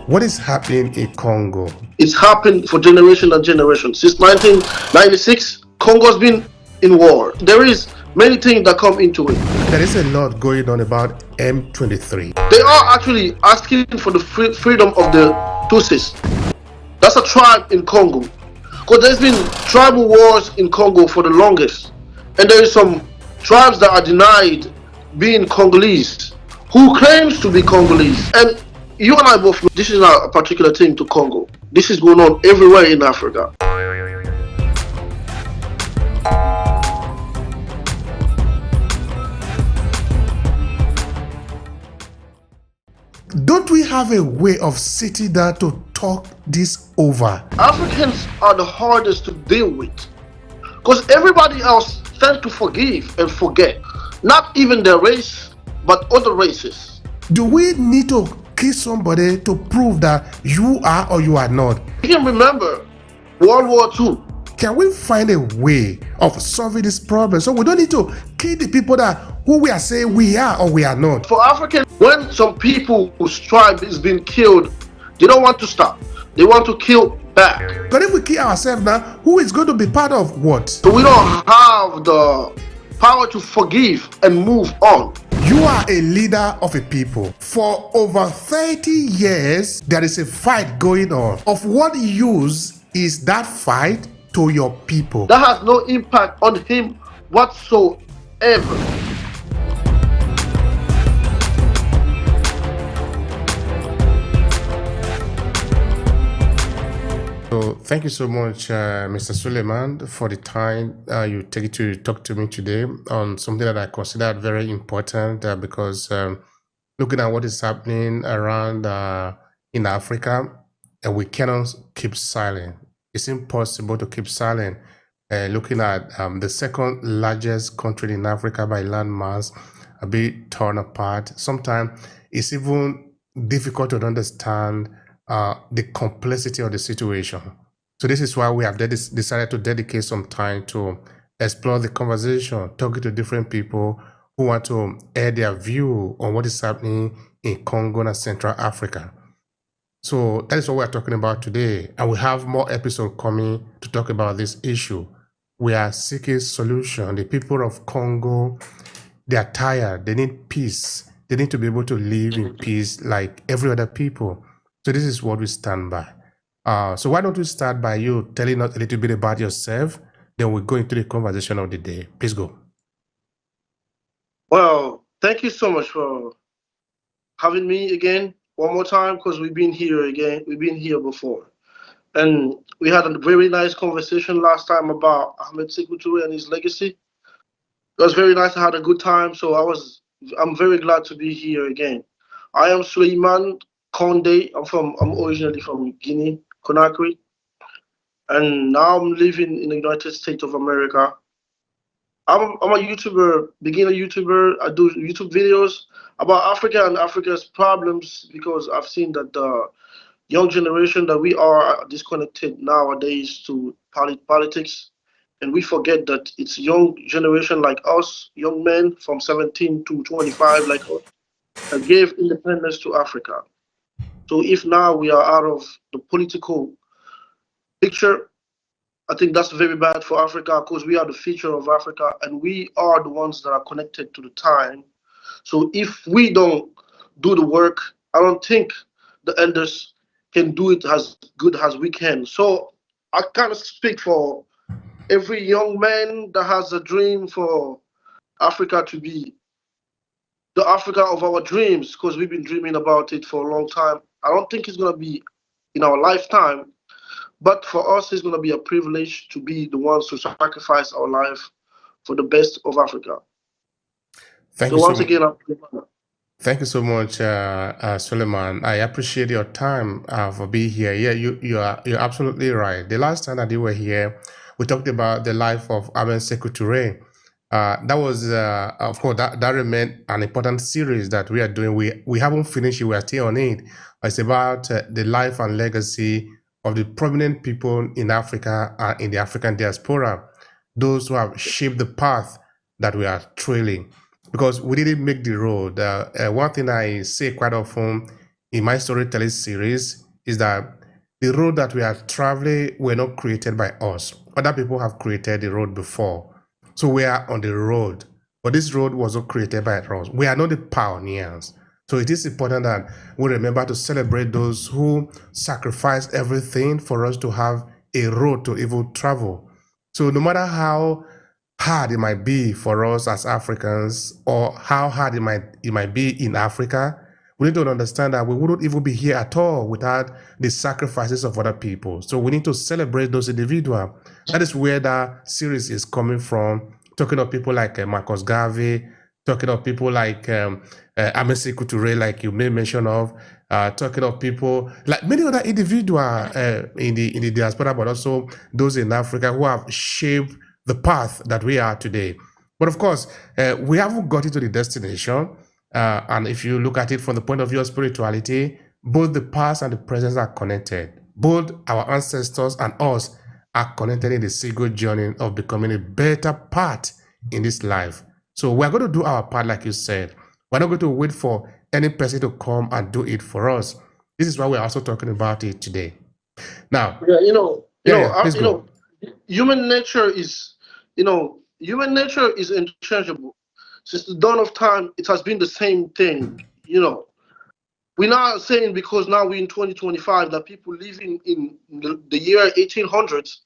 What is happening in Congo? It's happened for generation and generation. Since 1996, Congo's been in war. There is many things that come into it. There is a lot going on about M23. They are actually asking for the freedom of the Tutsis. That's a tribe in Congo. Because there's been tribal wars in Congo for the longest. And there is some tribes that are denied being Congolese, who claims to be Congolese. And you and I both know this is not a particular thing to Congo. This is going on everywhere in Africa. Don't we have a way of sitting down to talk this over? Africans are the hardest to deal with because everybody else tends to forgive and forget. Not even their race, but other races. Do we need to kill somebody to prove that you are or you are not? You can remember World War II. Can we find a way of solving this problem so we don't need to kill the people that who we are saying we are or we are not? For Africans, when some people whose tribe is being killed, they don't want to stop. They want to kill back. But if we kill ourselves now, who is going to be part of what? So we don't have the power to forgive and move on. You are a leader of a people. For over 30 years, there is a fight going on. Of what use is that fight to your people? That has no impact on him whatsoever. So thank you so much, Mr. Souleymane, for the time you take to talk to me today on something that I consider very important because looking at what is happening around in Africa, and we cannot keep silent. It's impossible to keep silent. Looking at the second largest country in Africa by landmass, a bit torn apart. Sometimes it's even difficult to understand the complexity of the situation. So this is why we have decided to dedicate some time to explore the conversation, talking to different people who want to air their view on what is happening in Congo and Central Africa. So that is what we're talking about today. And we have more episodes coming to talk about this issue. We are seeking solution. The people of Congo, they are tired. They need peace. They need to be able to live in peace like every other people. So this is what we stand by. So why don't we start by you telling us a little bit about yourself, then we'll go into the conversation of the day. Please go. Well, thank you so much for having me again one more time because we've been here again. We've been here before. And we had a very nice conversation last time about Ahmed Sékou Touré and his legacy. It was very nice. I had a good time. So I'm very glad to be here again. I am Souleymane Conde. I'm originally from Guinea, Conakry, and now I'm living in the United States of America. I'm a YouTuber, beginner YouTuber. I do YouTube videos about Africa and Africa's problems because I've seen that the young generation that we are disconnected nowadays to politics, and we forget that it's young generation like us, young men from 17 to 25 like us, that gave independence to Africa. So if now we are out of the political picture, I think that's very bad for Africa because we are the future of Africa and we are the ones that are connected to the time. So if we don't do the work, I don't think the elders can do it as good as we can. So I kind of speak for every young man that has a dream for Africa to be the Africa of our dreams because we've been dreaming about it for a long time. I don't think it's going to be in our lifetime, but for us, it's going to be a privilege to be the ones to sacrifice our life for the best of Africa. Thank you so much. Thank you so much, Souleymane. I appreciate your time for being here. Yeah, you're absolutely right. The last time that you were here, we talked about the life of Ahmed Sékou Touré. That was, of course, that remained an important series that we are doing. We haven't finished it. We are still on it. It's about the life and legacy of the prominent people in Africa and in the African diaspora, those who have shaped the path that we are trailing. Because we didn't make the road. One thing I say quite often in my storytelling series is that the road that we are traveling were not created by us. Other people have created the road before. So we are on the road, but this road was not created by us. We are not the pioneers. So it is important that we remember to celebrate those who sacrificed everything for us to have a road to even travel. So no matter how hard it might be for us as Africans, or how hard it might be in Africa, we need to understand that we wouldn't even be here at all without the sacrifices of other people. So we need to celebrate those individuals. That is where that series is coming from. Talking of people like Marcus Garvey, talking of people like Amesi Couture, like you made mention of, talking of people like many other individuals in the diaspora, but also those in Africa who have shaped the path that we are today. But of course, we haven't got into the destination. And if you look at it from the point of view of spirituality, both the past and the present are connected. Both our ancestors and us are connected in the single journey of becoming a better part in this life. So we're going to do our part, like you said. We're not going to wait for any person to come and do it for us. This is why we're also talking about it today. Now, Yeah, please go. human nature is, human nature is interchangeable. Since the dawn of time, it has been the same thing. We're not saying because now we're in 2025 that people living in the year 1800s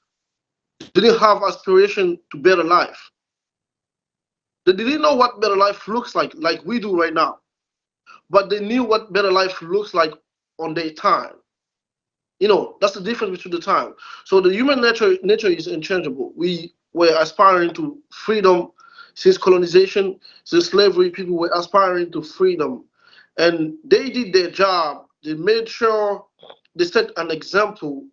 didn't have aspiration to better life. They didn't know what better life looks like we do right now. But they knew what better life looks like on their time. That's the difference between the time. So the human nature is unchangeable. We were aspiring to freedom since colonization, since slavery. People were aspiring to freedom, and they did their job. They made sure they set an example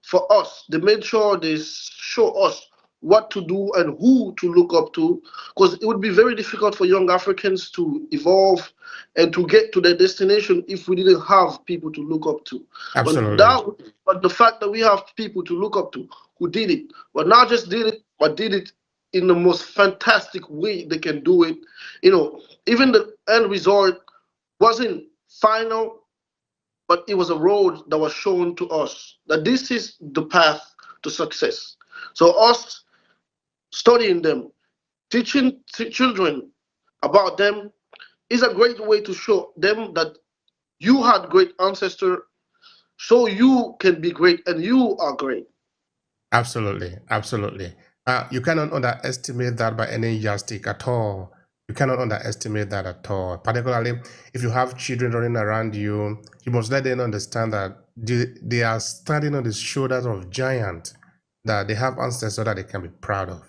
for us. They made sure they show us what to do and who to look up to, because it would be very difficult for young Africans to evolve and to get to their destination if we didn't have people to look up to. Absolutely. But the fact that we have people to look up to who did it, but not just did it, but did it in the most fantastic way they can do it. Even the end result wasn't final, but it was a road that was shown to us that this is the path to success. So us studying them, teaching children about them is a great way to show them that you had great ancestor, so you can be great and you are great. Absolutely, absolutely. You cannot underestimate that by any yardstick at all. You cannot underestimate that at all. Particularly if you have children running around you, you must let them understand that they are standing on the shoulders of giants, that they have ancestors that they can be proud of.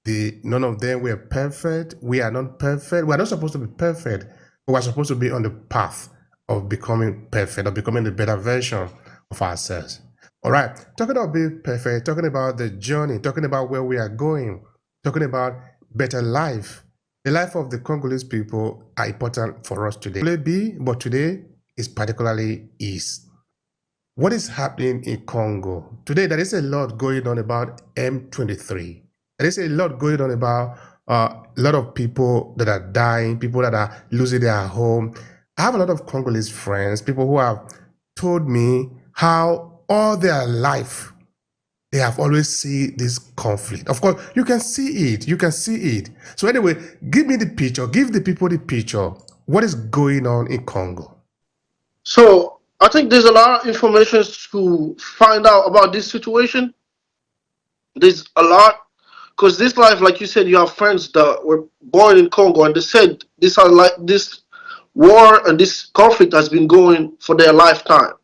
None of them were perfect. We are not perfect. We are not supposed to be perfect, but we're supposed to be on the path of becoming perfect, of becoming the better version of ourselves. All right, talking about being perfect, talking about the journey, talking about where we are going, talking about better life. The life of the Congolese people are important for us today. But today is particularly is. What is happening in Congo? Today, there is a lot going on about M23. There is a lot going on about a lot of people that are dying, people that are losing their home. I have a lot of Congolese friends, people who have told me how all their life they have always seen this conflict. Of course, you can see it. You can see it. So anyway, give me the picture. Give the people the picture. What is going on in Congo? So I think there's a lot of information to find out about this situation. There's a lot, because this life, like you said, you have friends that were born in Congo, and they said this war and this conflict has been going for their lifetime.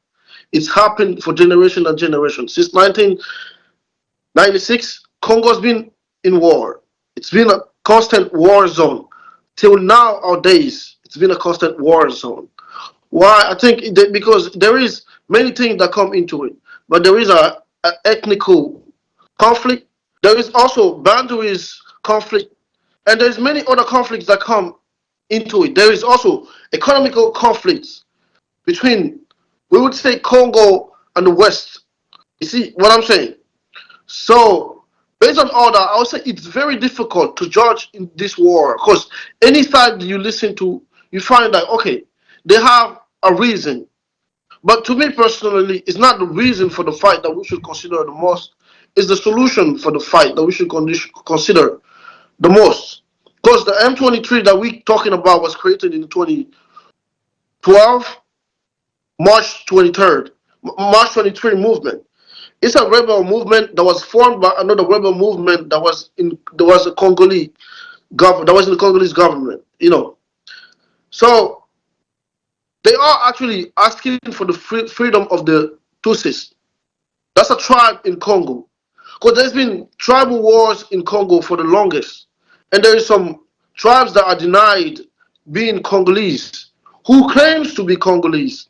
It's happened for generation and generation. Since 1996, Congo's been in war. It's been a constant war zone. Till nowadays, it's been a constant war zone. Why? I think because there is many things that come into it, but there is a ethnical conflict. There is also boundaries conflict, and there's many other conflicts that come into it. There is also economical conflicts between, we would say, Congo and the West. You see what I'm saying? So, based on all that, I would say it's very difficult to judge in this war, because any side you listen to, you find that okay, they have a reason. But to me personally, it's not the reason for the fight that we should consider the most. It's the solution for the fight that we should consider the most. Because the M23 that we're talking about was created in 2012, March 23rd, March 23 movement. It's a rebel movement that was formed by another rebel movement that was a Congolese government that was in the Congolese government. So they are actually asking for the freedom of the Tutsis. That's a tribe in Congo. Because there's been tribal wars in Congo for the longest. And there is some tribes that are denied being Congolese, who claims to be Congolese.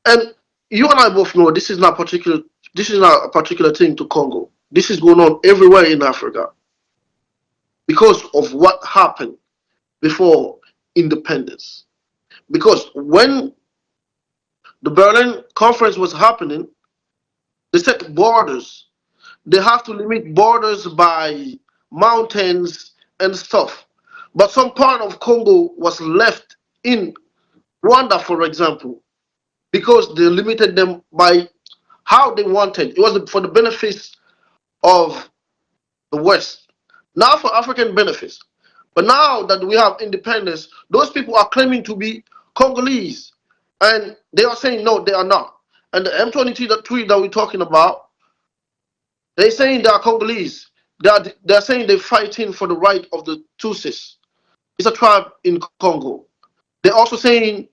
And you and I both know this is not a particular thing to Congo. This is going on everywhere in Africa because of what happened before independence. Because when the Berlin Conference was happening, they set borders. They have to limit borders by mountains and stuff. But some part of Congo was left in Rwanda, for example, because they limited them by how they wanted. It was for the benefits of the West, not for African benefits. But now that we have independence, those people are claiming to be Congolese, and they are saying no, they are not. And the M23 that we're talking about, they're saying they are Congolese. They're saying they're fighting for the right of the Tutsis. It's a tribe in Congo. They're also saying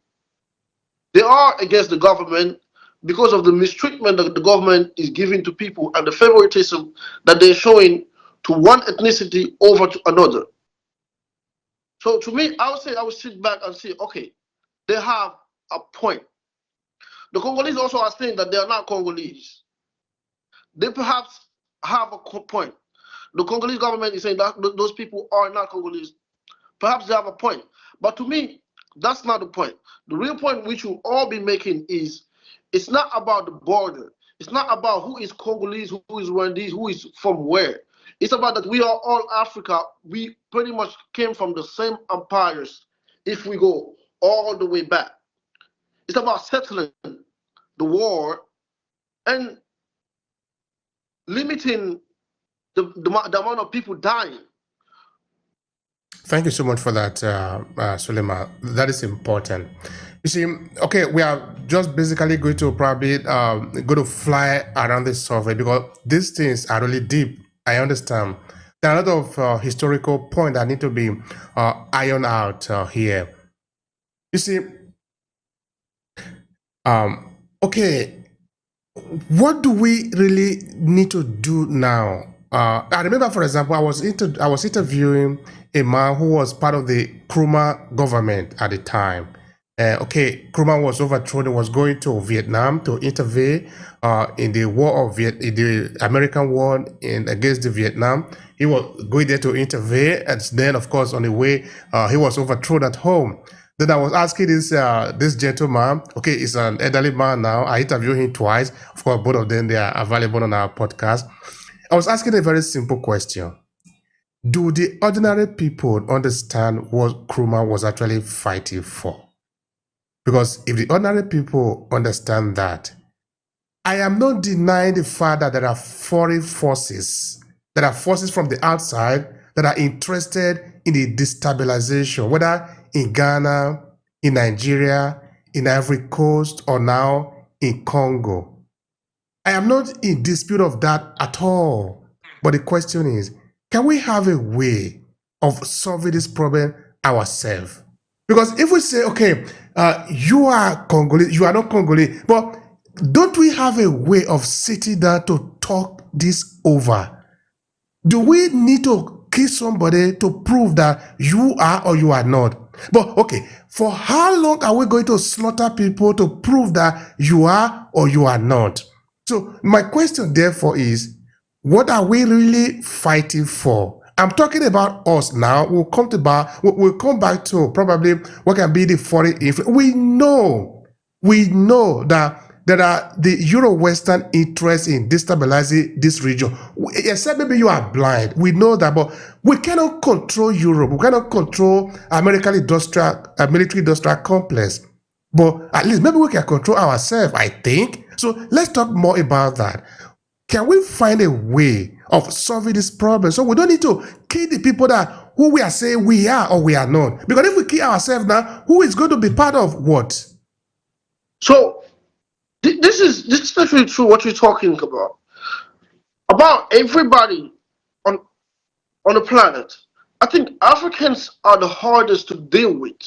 they are against the government because of the mistreatment that the government is giving to people and the favoritism that they're showing to one ethnicity over to another. So to me, I would sit back and say, okay, they have a point. The Congolese also are saying that they are not Congolese. They perhaps have a point. The Congolese government is saying that those people are not Congolese. Perhaps they have a point. But to me, that's not the point. The real point we should all be making is it's not about the border. It's not about who is Congolese, who is Rwandese, who is from where. It's about that we are all Africa. We pretty much came from the same empires if we go all the way back. It's about settling the war and limiting the amount of people dying. Thank you so much for that, Souleymane. That is important. You see, okay, we are just basically going to probably go to fly around this survey because these things are really deep. I understand. There are a lot of historical points that need to be ironed out here. You see, okay, what do we really need to do now? I remember, for example, I was interviewing a man who was part of the Nkrumah government at the time. Okay, Nkrumah was overthrown and was going to Vietnam to intervene in the war of in the American war against the Vietnam. He was going there to intervene, and then, of course, on the way, he was overthrown at home. Then I was asking this gentleman, okay, he's an elderly man now. I interviewed him twice. Of course, both of them, they are available on our podcast. I was asking a very simple question. Do the ordinary people understand what Nkrumah was actually fighting for? Because if the ordinary people understand that, I am not denying the fact that there are foreign forces, there are forces from the outside that are interested in the destabilization, whether in Ghana, in Nigeria, in Ivory Coast, or now in Congo. I am not in dispute of that at all. But the question is, can we have a way of solving this problem ourselves? Because if we say, okay, you are Congolese, you are not Congolese, but don't we have a way of sitting down to talk this over? Do we need to kill somebody to prove that you are or you are not? But okay, for how long are we going to slaughter people to prove that you are or you are not? So my question therefore is, what are we really fighting for? I'm talking about us now. We'll come back to probably what can be the foreign influence. We know that there are the Euro-Western interests in destabilizing this region. Except maybe you are blind. We know that, but we cannot control Europe. We cannot control American military industrial complex. But at least maybe we can control ourselves, I think. So let's talk more about that. Can we find a way of solving this problem so we don't need to kill the people that who we are saying we are or we are not? Because if we kill ourselves now, who is going to be part of what? So this is actually true what you're talking about. About everybody on the planet. I think Africans are the hardest to deal with.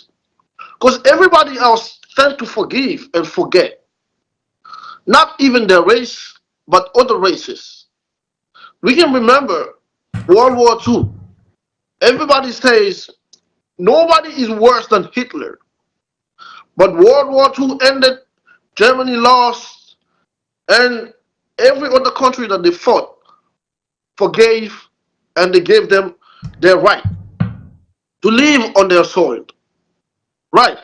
Because everybody else tend to forgive and forget. Not even their race, but other races. We can remember World War II. Everybody says nobody is worse than Hitler. But World War II ended, Germany lost, and every other country that they fought forgave, and they gave them their right to live on their soil. Right.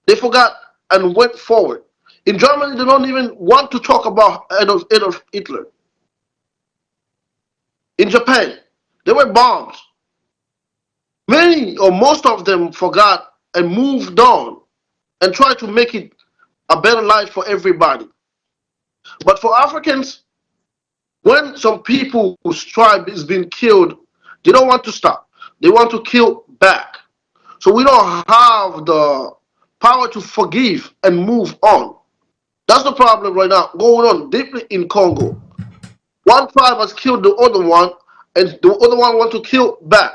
They forgot and went forward. In Germany, they don't even want to talk about Adolf Hitler. In Japan, there were bombs. Many or most of them forgot and moved on and tried to make it a better life for everybody. But for Africans, when some people whose tribe is being killed, they don't want to stop. They want to kill back. So we don't have the power to forgive and move on. That's the problem right now going on deeply in Congo. One tribe has killed the other one, and the other one wants to kill back.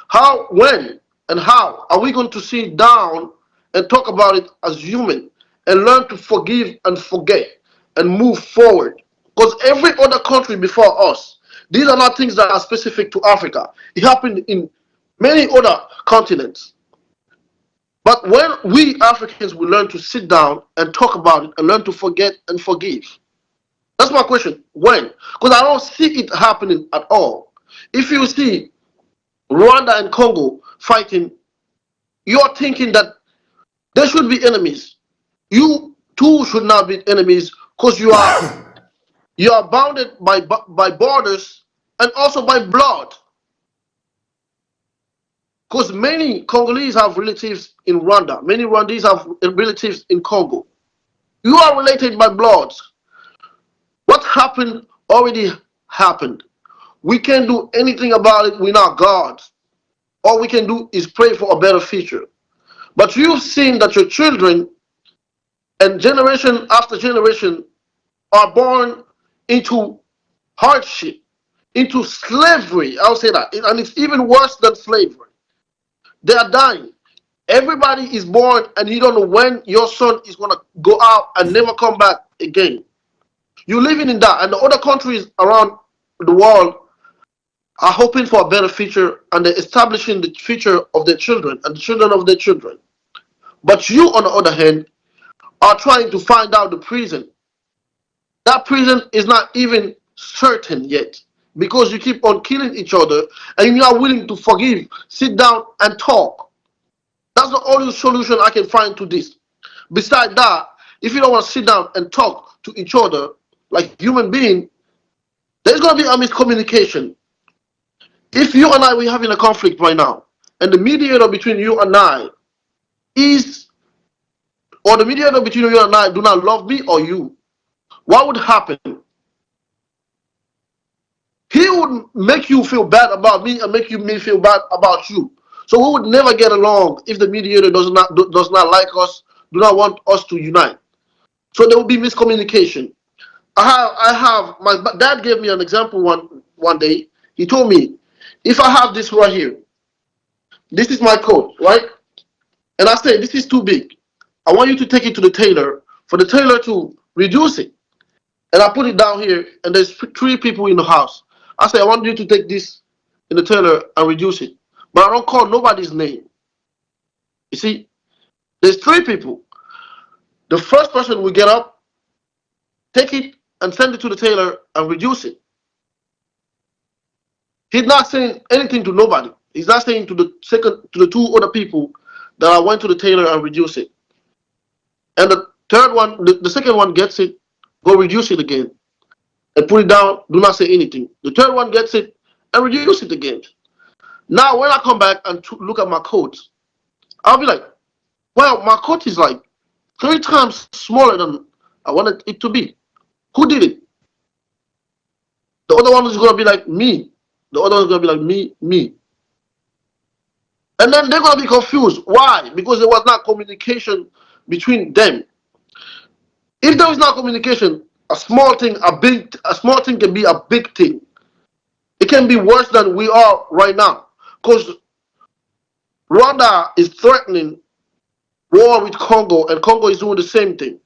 How, when, and how are we going to sit down and talk about it as human and learn to forgive and forget and move forward? Because every other country before us, these are not things that are specific to Africa. It happened in many other continents. But when we Africans will learn to sit down and talk about it and learn to forget and forgive. That's my question. When? Because I don't see it happening at all. If you see Rwanda and Congo fighting, you're thinking that they should be enemies. You too should not be enemies because you are bounded by borders and also by blood. Because many Congolese have relatives in Rwanda. Many Rwandese have relatives in Congo. You are related by blood. What happened already happened. We can't do anything about it. We're not gods. All we can do is pray for a better future. But you've seen that your children and generation after generation are born into hardship, into slavery. I'll say that. And it's even worse than slavery. They are dying. Everybody is born and you don't know when your son is going to go out and never come back again. You're living in that. And the other countries around the world are hoping for a better future and they're establishing the future of their children and the children of their children. But you, on the other hand, are trying to find out the prison. That prison is not even certain yet. Because you keep on killing each other and you're not willing to forgive, sit down and talk. That's the only solution I can find to this. Besides that, if you don't want to sit down and talk to each other like human beings, there's going to be a miscommunication. If you and I were having a conflict right now, and the mediator between you and I the mediator between you and I do not love me or you, what would happen? He would make you feel bad about me and make me feel bad about you. So we would never get along if the mediator does not like us, do not want us to unite. So there will be miscommunication. My dad gave me an example one day. He told me, if I have this right here, this is my coat, right? And I say, this is too big. I want you to take it to the tailor for the tailor to reduce it. And I put it down here, and there's 3 people in the house. I say, I want you to take this in the tailor and reduce it. But I don't call nobody's name. You see, there's 3 people. The first person will get up, take it, and send it to the tailor and reduce it. He's not saying anything to nobody. He's not saying to the 2 other people that I went to the tailor and reduce it. And the third one, the second one gets it go reduce it again, and put it down, do not say anything. The third one gets it and reduce it again. Now, when I come back and look at my coat, I'll be like, well, my coat is like 3 times smaller than I wanted it to be. Who did it? The other one is going to be like me. The other one is going to be like me. And then they're going to be confused. Why? Because there was not communication between them. If there is not communication, a small thing can be a big thing. It can be worse than we are right now. Because Rwanda is threatening war with Congo, and Congo is doing the same thing.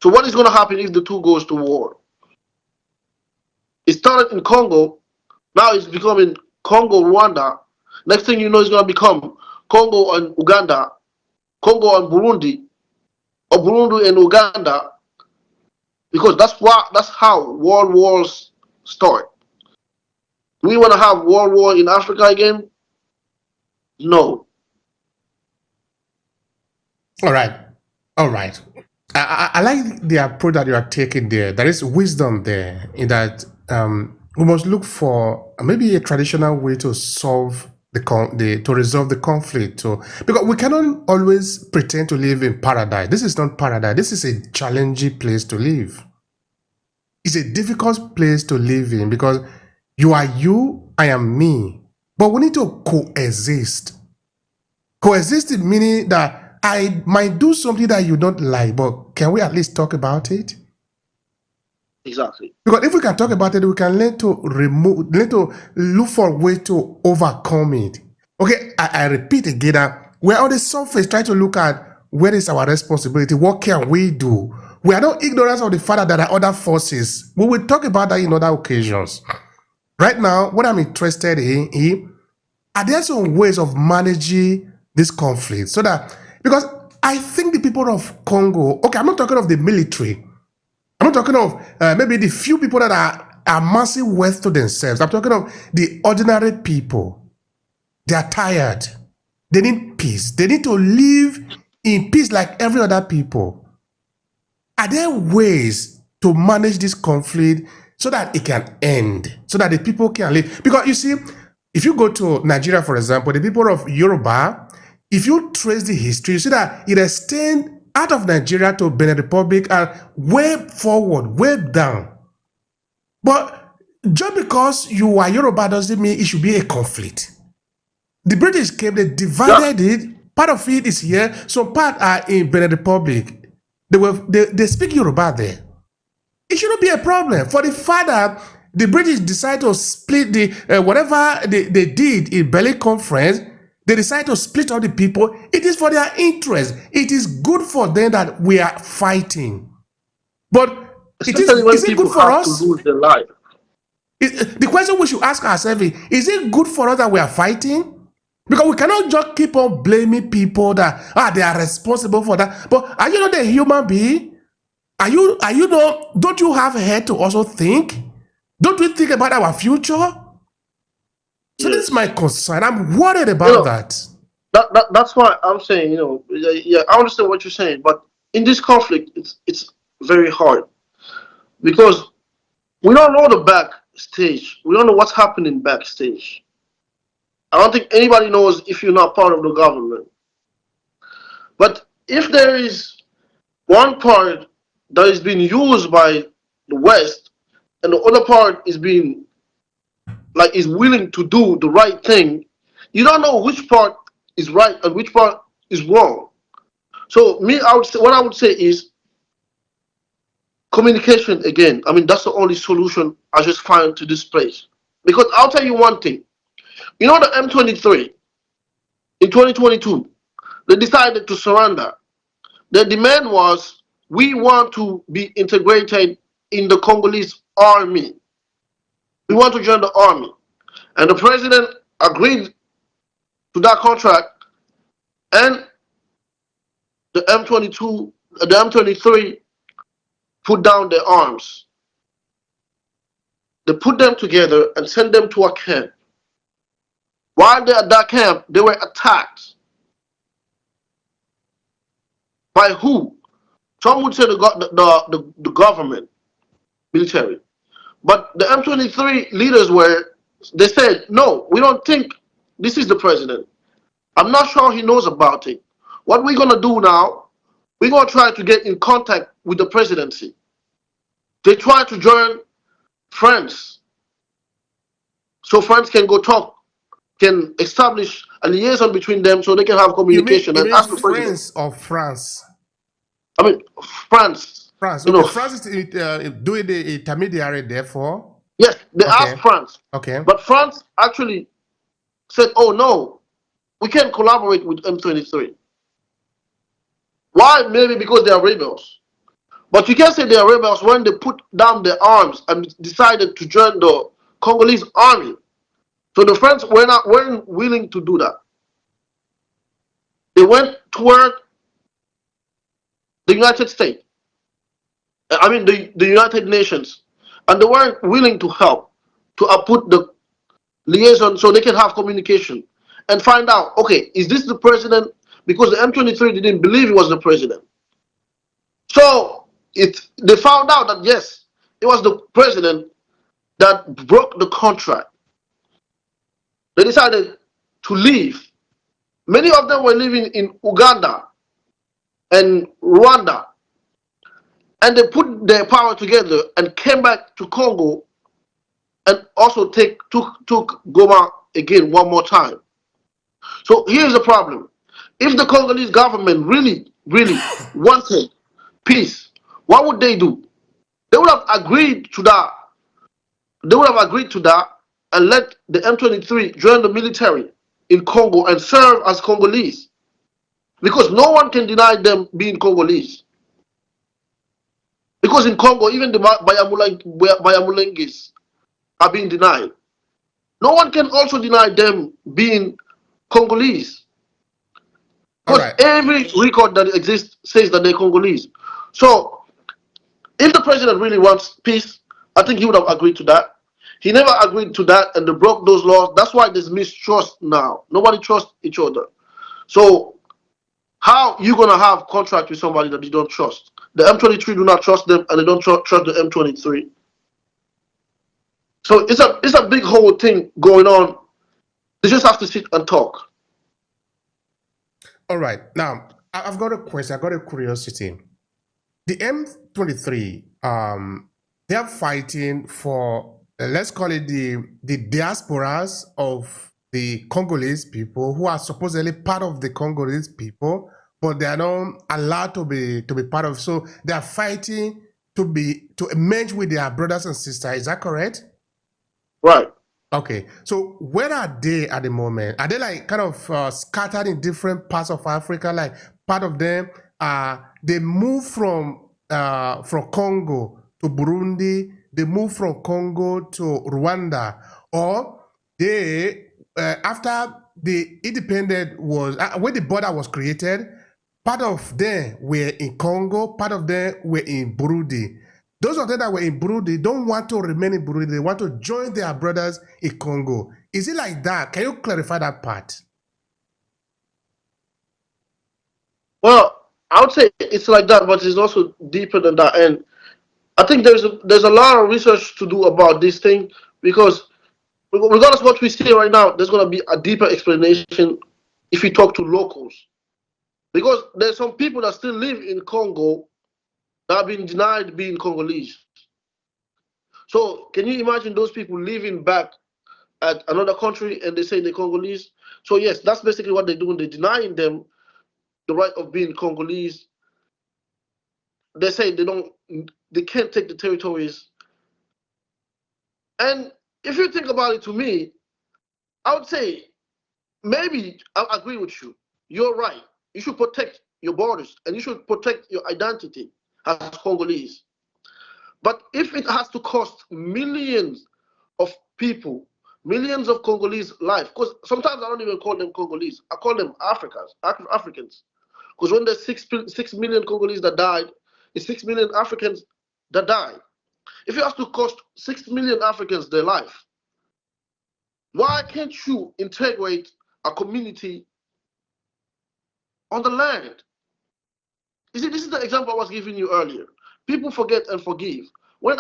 So what is going to happen if the two goes to war? It started in Congo, now it's becoming Congo, Rwanda. Next thing you know, it's going to become Congo and Uganda, Congo and Burundi, or Burundi and Uganda, because that's how world wars start. Do we want to have world war in Africa again? No. All right. I like the approach that you are taking there. There is wisdom there in that we must look for maybe a traditional way to solve to resolve the conflict. So because we cannot always pretend to live in paradise. This is not paradise. This is a challenging place to live. It's a difficult place to live in because you are you, I am me. But we need to coexist. Coexist meaning that I might do something that you don't like, but can we at least talk about it? Exactly. Because if we can talk about it, we can learn to look for a way to overcome it. Okay, I repeat again that we're on the surface trying to look at where is our responsibility, what can we do? We are not ignorant of the fact that there are other forces. We will talk about that in other occasions. Right now, what I'm interested in are there some ways of managing this conflict so that, because I think the people of Congo, okay, I'm not talking of the military. I'm not talking of maybe the few people that are amassing wealth to themselves. I'm talking of the ordinary people. They are tired. They need peace. They need to live in peace like every other people. Are there ways to manage this conflict so that it can end, so that the people can live? Because you see, if you go to Nigeria, for example, the people of Yoruba, if you trace the history, you see that it extends out of Nigeria to Benin Republic and way forward, way down. But just because you are Yoruba doesn't mean it should be a conflict. The British came, they divided it. Part of it is here, some part are in Benin Republic. They speak Yoruba there. It shouldn't be a problem. For the fact that the British decided to split the whatever they did in Berlin Conference, they decide to split up the people. It is for their interest. It is good for them that we are fighting. But is it good for us? To lose their life. The question we should ask ourselves is it good for us that we are fighting? Because we cannot just keep on blaming people that they are responsible for that. But are you not a human being? Are you not, don't you have a head to also think? Don't we think about our future? So this is my concern. I'm worried about that. That's why I'm saying, I understand what you're saying, but in this conflict, it's very hard because we don't know the backstage. We don't know what's happening backstage. I don't think anybody knows if you're not part of the government. But if there is one part that is being used by the West and the other part is being is willing to do the right thing, you don't know which part is right and which part is wrong. So what I would say is communication again. I mean, that's the only solution I just find to this place. Because I'll tell you one thing. You know the M23 in 2022, they decided to surrender. Their demand was, we want to be integrated in the Congolese army. We want to join the army. And the president agreed to that contract, and the M23 put down their arms. They put them together and sent them to a camp. While they're at that camp, they were attacked. By who? Some would say the government, military. But the M23 leaders they said, no, we don't think this is the president. I'm not sure he knows about it. What we're going to do now, we're going to try to get in contact with the presidency. They try to join France. So France can go talk, can establish a liaison between them so they can have communication You and mean ask the president. France or France? I mean, France. France. You Okay, know, France is doing the intermediary, therefore. yes, they asked Okay. France. Okay. But France actually said, oh no, we can't collaborate with M23. Why? Maybe because they are rebels. But you can't say they are rebels when they put down their arms and decided to join the Congolese army. So the French weren't willing to do that. They went toward the United States. I mean the United Nations, and they weren't willing to help to put the liaison so they can have communication and find out, okay, is this the president? Because the M23 didn't believe he was the president. So they found out that yes, it was the president that broke the contract. They decided to leave. Many of them were living in Uganda and Rwanda, and they put their power together and came back to Congo and also took Goma again one more time. So here's the problem. If the Congolese government really, really wanted peace, what would they do? They would have agreed to that. They would have agreed to that and let the M23 join the military in Congo and serve as Congolese. Because no one can deny them being Congolese. Because in Congo, even the Bayamulengis are being denied. No one can also deny them being Congolese. Because every record that exists says that they're Congolese. So if the president really wants peace, I think he would have agreed to that. He never agreed to that and they broke those laws. That's why there's mistrust now. Nobody trusts each other. So how you going to have contract with somebody that you don't trust? The M23 do not trust them and they don't trust the M23. So it's a big whole thing going on. They just have to sit and talk. All right. Now, I've got a question. I've got a curiosity. The M23, they are fighting for, let's call it the diasporas of the Congolese people who are supposedly part of the Congolese people, but they are not allowed to be part of. So they are fighting to merge with their brothers and sisters. Is that correct? Right. Okay, so where are they at the moment? Are they like kind of scattered in different parts of Africa? Like part of them, they move from Congo to Burundi, they move from Congo to Rwanda, or they after the independent was when the border was created, part of them were in Congo, part of them were in Burundi. Those of them that were in Burundi don't want to remain in Burundi. They want to join their brothers in Congo. Is it like that? Can you clarify that part? Well, I would say it's like that, but it's also deeper than that. And I think there's a lot of research to do about this thing because regardless of what we see right now, there's going to be a deeper explanation if we talk to locals. Because there's some people that still live in Congo that have been denied being Congolese. So can you imagine those people living back at another country and they say they're Congolese? So yes, that's basically what they're doing. They're denying them the right of being Congolese. They say they can't take the territories. And if you think about it, to me, I would say maybe I agree with you. You're right. You should protect your borders and you should protect your identity as Congolese. But if it has to cost millions of people, millions of Congolese life, because sometimes I don't even call them Congolese, I call them Africans. Because when there's 6 million Congolese that died, it's 6 million Africans that died. If it has to cost 6 million Africans their life, why can't you integrate a community on the land? You see, this is the example I was giving you earlier. People forget and forgive. When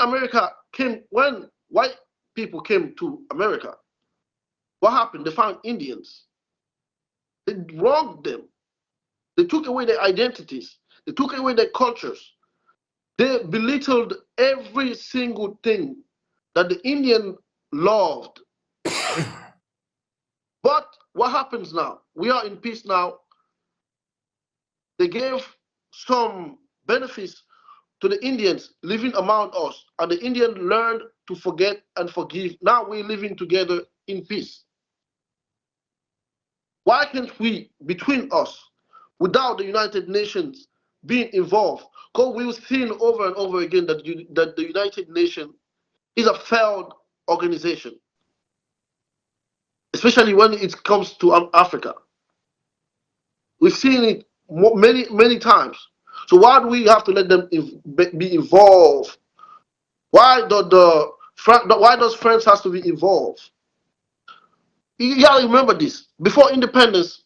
when white people came to America, what happened? They found Indians. They wronged them. They took away their identities. They took away their cultures. They belittled every single thing that the Indian loved. But what happens now? We are in peace now. They gave some benefits to the Indians living among us, and the Indians learned to forget and forgive. Now we're living together in peace. Why can't we, between us, without the United Nations being involved? Because we've seen over and over again that the United Nations is a failed organization, especially when it comes to Africa. We've seen it many times. So why do we have to let them be involved? Why does France has to be involved? You gotta remember this. Before independence,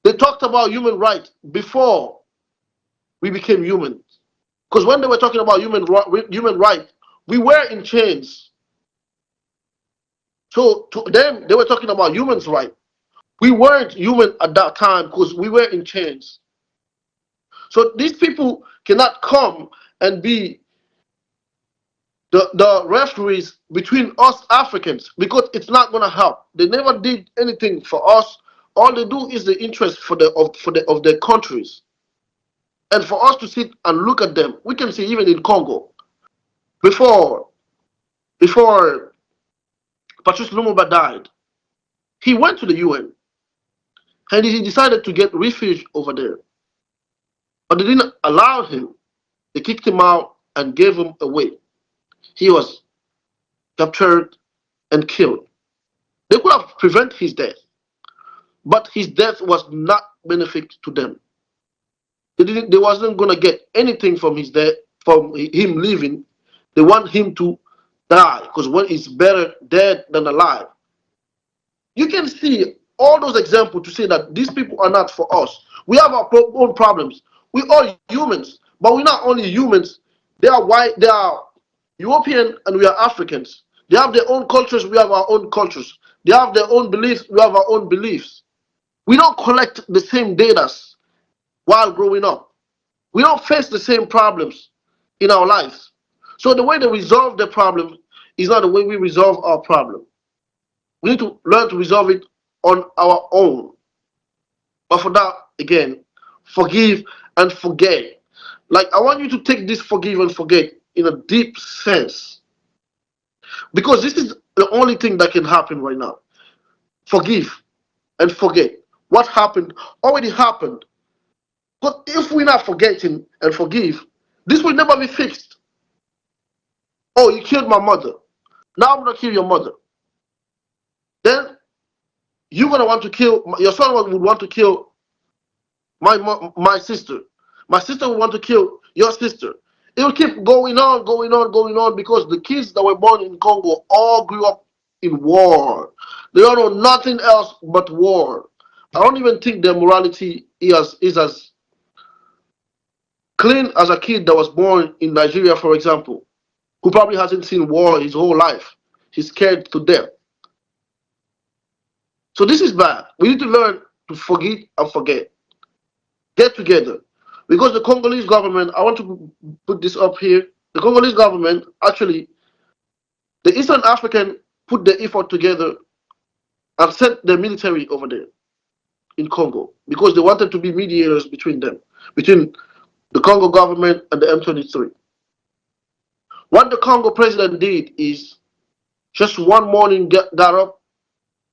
they talked about human rights before we became human. Because when they were talking about human rights, we were in chains. So to them, they were talking about humans' rights. We weren't human at that time because we were in chains. So these people cannot come and be the referees between us Africans, because it's not going to help. They never did anything for us. All they do is the interest of their countries. And for us to sit and look at them, we can see even in Congo, before Patrice Lumumba died, he went to the UN and he decided to get refuge over there. But they didn't allow him. They kicked him out and gave him away. He was captured and killed. They could have prevented his death, but his death was not benefit to them. They wasn't going to get anything from his death, from him living. They want him to die, because when it's better dead than alive. You can see all those examples to say that these people are not for us. We have our own problems. We are humans, but we're not only humans. They are white, they are European, and we are Africans. They have their own cultures, we have our own cultures. They have their own beliefs, we have our own beliefs. We don't collect the same data while growing up. We don't face the same problems in our lives. So the way they resolve the problem is not the way we resolve our problem. We need to learn to resolve it on our own. But for that, again, forgive and forget. Like, I want you to take this forgive and forget in a deep sense, because this is the only thing that can happen right now. Forgive and forget. What happened already happened. But if we're not forgetting and forgive, this will never be fixed. Oh, you killed my mother. Now I'm going to kill your mother. Then you're going to want to kill, your son would want to kill my sister. My sister would want to kill your sister. It will keep going on, because the kids that were born in Congo all grew up in war. They don't know nothing else but war. I don't even think their morality is as clean as a kid that was born in Nigeria, for example, who probably hasn't seen war his whole life. He's scared to death. So this is bad. We need to learn to forgive and forget. Get together. Because the Congolese government, I want to put this up here. The Congolese government, actually, the Eastern African put their effort together and sent their military over there in Congo, because they wanted to be mediators between them, between the Congo government and the M23. What the Congo president did is just one morning got up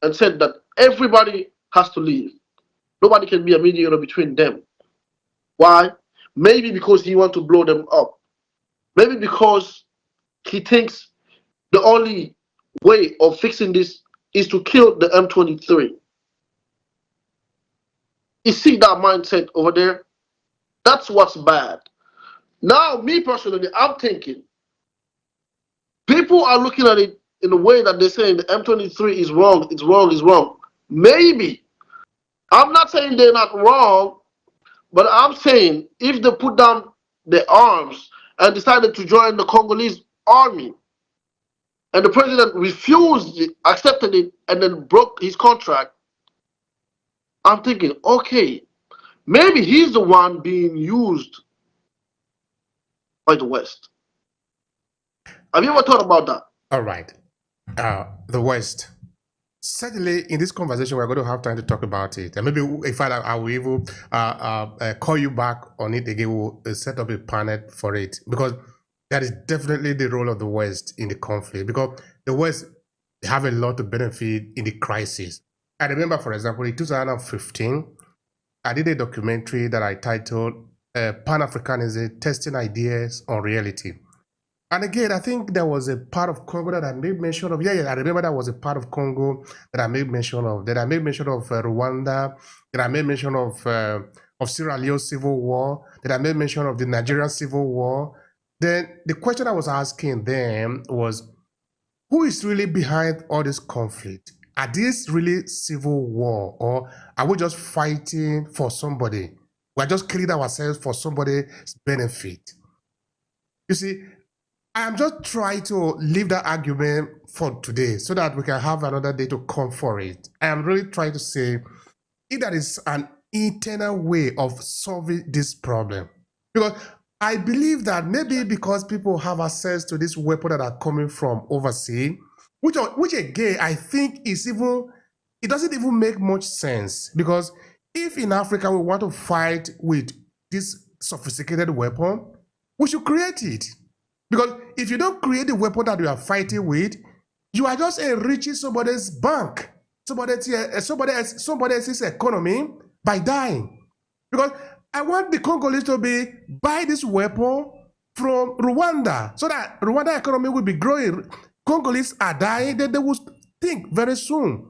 and said that everybody has to leave. Nobody can be a mediator between them. Why? Maybe because he wants to blow them up. Maybe because he thinks the only way of fixing this is to kill the M23. You see that mindset over there? That's what's bad. Now, me personally, I'm thinking, people are looking at it in a way that they're saying the M23 is wrong, it's wrong, it's wrong. Maybe. I'm not saying they're not wrong, But I'm saying if they put down their arms and decided to join the Congolese army, and the president refused it, accepted it, and then broke his contract, I'm thinking, okay, maybe he's the one being used by the West. Have you ever thought about that? All right. The West. Certainly, in this conversation, we're going to have time to talk about it. And maybe, in fact, I will even call you back on it again. We'll set up a panel for it, because that is definitely the role of the West in the conflict, because the West have a lot to benefit in the crisis. I remember, for example, in 2015, I did a documentary that I titled Pan-Africanism, Testing Ideas on Reality. And again, I think there was a part of Congo that I made mention of. Yeah, I remember that was a part of Congo that I made mention of. That I made mention of Rwanda. That I made mention of Sierra Leone civil war. That I made mention of the Nigerian civil war. Then the question I was asking them was, who is really behind all this conflict? Are these really civil war, or are we just fighting for somebody? We're just killing ourselves for somebody's benefit. You see, I am just trying to leave that argument for today so that we can have another day to come for it. I am really trying to say if there is an internal way of solving this problem. Because I believe that maybe because people have access to this weapon that are coming from overseas, which again, I think it doesn't even make much sense. Because if in Africa we want to fight with this sophisticated weapon, we should create it. Because if you don't create the weapon that you are fighting with, you are just enriching somebody's bank, somebody else's economy by dying. Because I want the Congolese to buy this weapon from Rwanda, so that Rwanda economy will be growing. Congolese are dying, then they will think very soon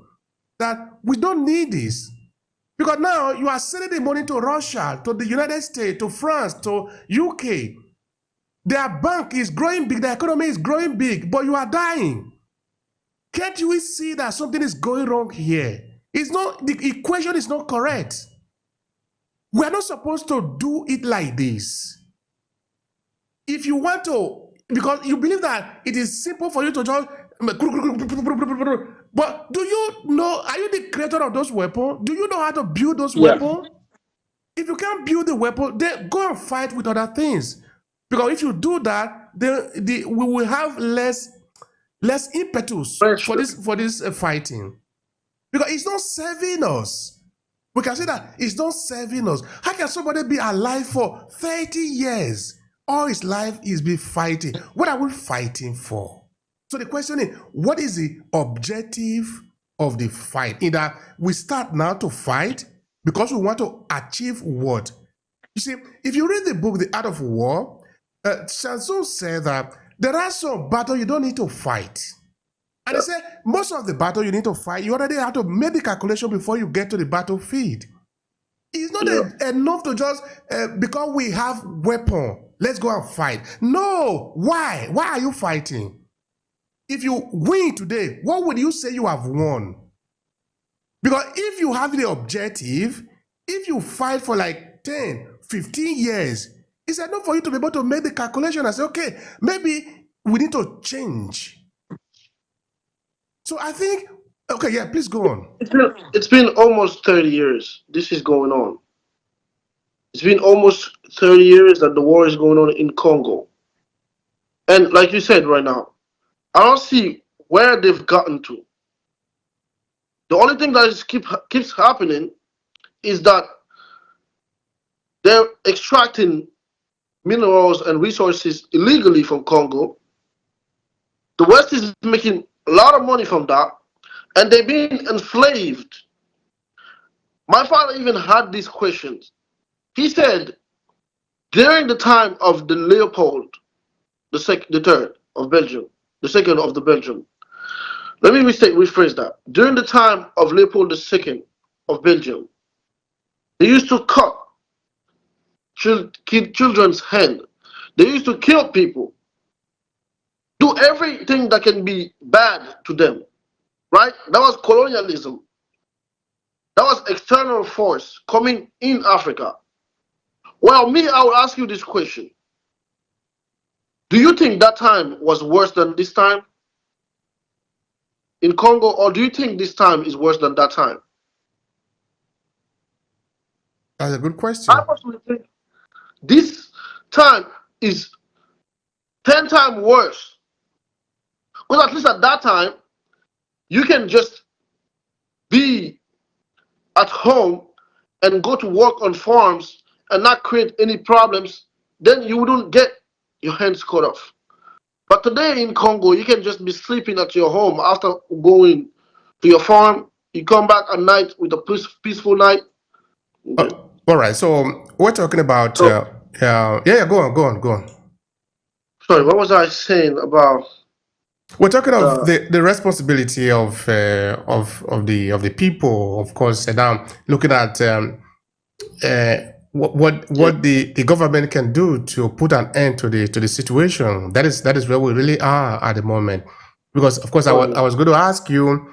that we don't need this. Because now you are sending the money to Russia, to the United States, to France, to UK. Their bank is growing big, their economy is growing big, but you are dying. Can't you see that something is going wrong here? The equation is not correct. We are not supposed to do it like this. If you want to, because you believe that it is simple for you to just, but do you know, are you the creator of those weapons? Do you know how to build those weapons? If you can't build the weapon, then go and fight with other things. Because if you do that, we will have less impetus for this fighting. Because it's not serving us. We can say that it's not serving us. How can somebody be alive for 30 years? All his life is be fighting. What are we fighting for? So the question is, what is the objective of the fight? Either we start now to fight because we want to achieve what? You see, if you read the book, The Art of War, Chanson said that there are some battles you don't need to fight. And he said, most of the battle you need to fight, you already have to make the calculation before you get to the battlefield. It's not enough to just, because we have weapon, let's go and fight. No, why? Why are you fighting? If you win today, what would you say you have won? Because if you have the objective, if you fight for like 10, 15 years, it's enough for you to be able to make the calculation and say, okay, maybe we need to change. So I think, okay, yeah, please go on. It's been almost 30 years this is going on. It's been almost 30 years that the war is going on in Congo. And like you said right now, I don't see where they've gotten to. The only thing that keeps happening is that they're extracting minerals and resources illegally from Congo. The West is making a lot of money from that, and they're being enslaved. My father even had these questions. He said, during the time of the Leopold, the third of Belgium, the second of the Belgium. Let me rephrase that. During the time of Leopold II of Belgium, they used to cut children's hand. They used to kill people. Do everything that can be bad to them. Right? That was colonialism. That was external force coming in Africa. Well, me, I will ask you this question. Do you think that time was worse than this time in Congo, or do you think this time is worse than that time? That's a good I question. personally think this time is 10 times worse. Because at least at that time, you can just be at home and go to work on farms and not create any problems, then you wouldn't get your hands cut off. But today in Congo, you can just be sleeping at your home after going to your farm. You come back at night with a peaceful night. Uh, Okay. all right. So we're talking about. So, Yeah. Go on. sorry, what was I saying about We're talking of the? the responsibility of the people, of course. And now looking at uh, Yeah. what the government can do to put an end to the situation. That is where we really are at the moment. Because of course I was going to ask you,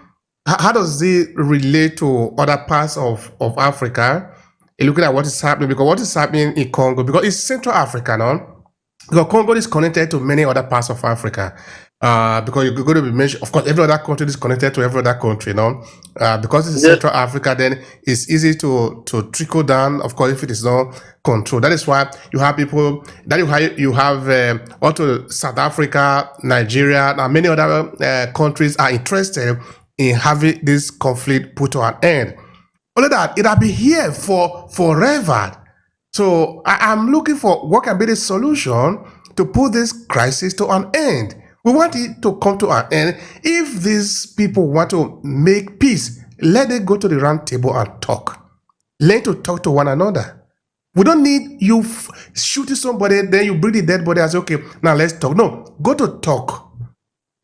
how does it relate to other parts of Africa? Looking at what is happening, because what is happening in Congo, because it's Central Africa now. Because Congo is connected to many other parts of Africa. Because you're going to be mentioned, of course, every other country is connected to every other country, no? Because it's Yes. Central Africa, then it's easy to trickle down, of course, if it is not controlled. That is why you have people, that you have also South Africa, Nigeria, and many other countries are interested in having this conflict put to an end. Only that it has been here for forever. So I'm looking for what can be the solution to put this crisis to an end. We want it to come to an end. If these people want to make peace, let them go to the round table and talk. Learn to talk to one another. We don't need you shooting somebody, then you bring the dead body and say, okay, now let's talk. No, go to talk.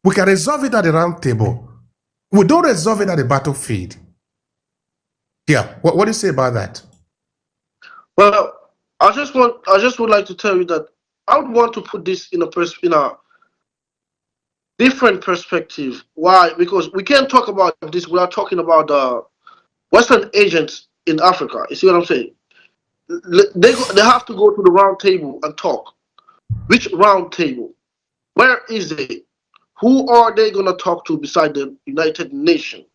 We can resolve it at the round table. We don't resolve it at the battlefield. Yeah, what do you say about that? Well, I just would like to tell you that I would want to put this in a different perspective. Why? Because we can't talk about this without talking about the Western agents in Africa. You see what I'm saying? They have to go to the round table and talk. Which round table? Where is it? Who are they gonna talk to beside the United Nations?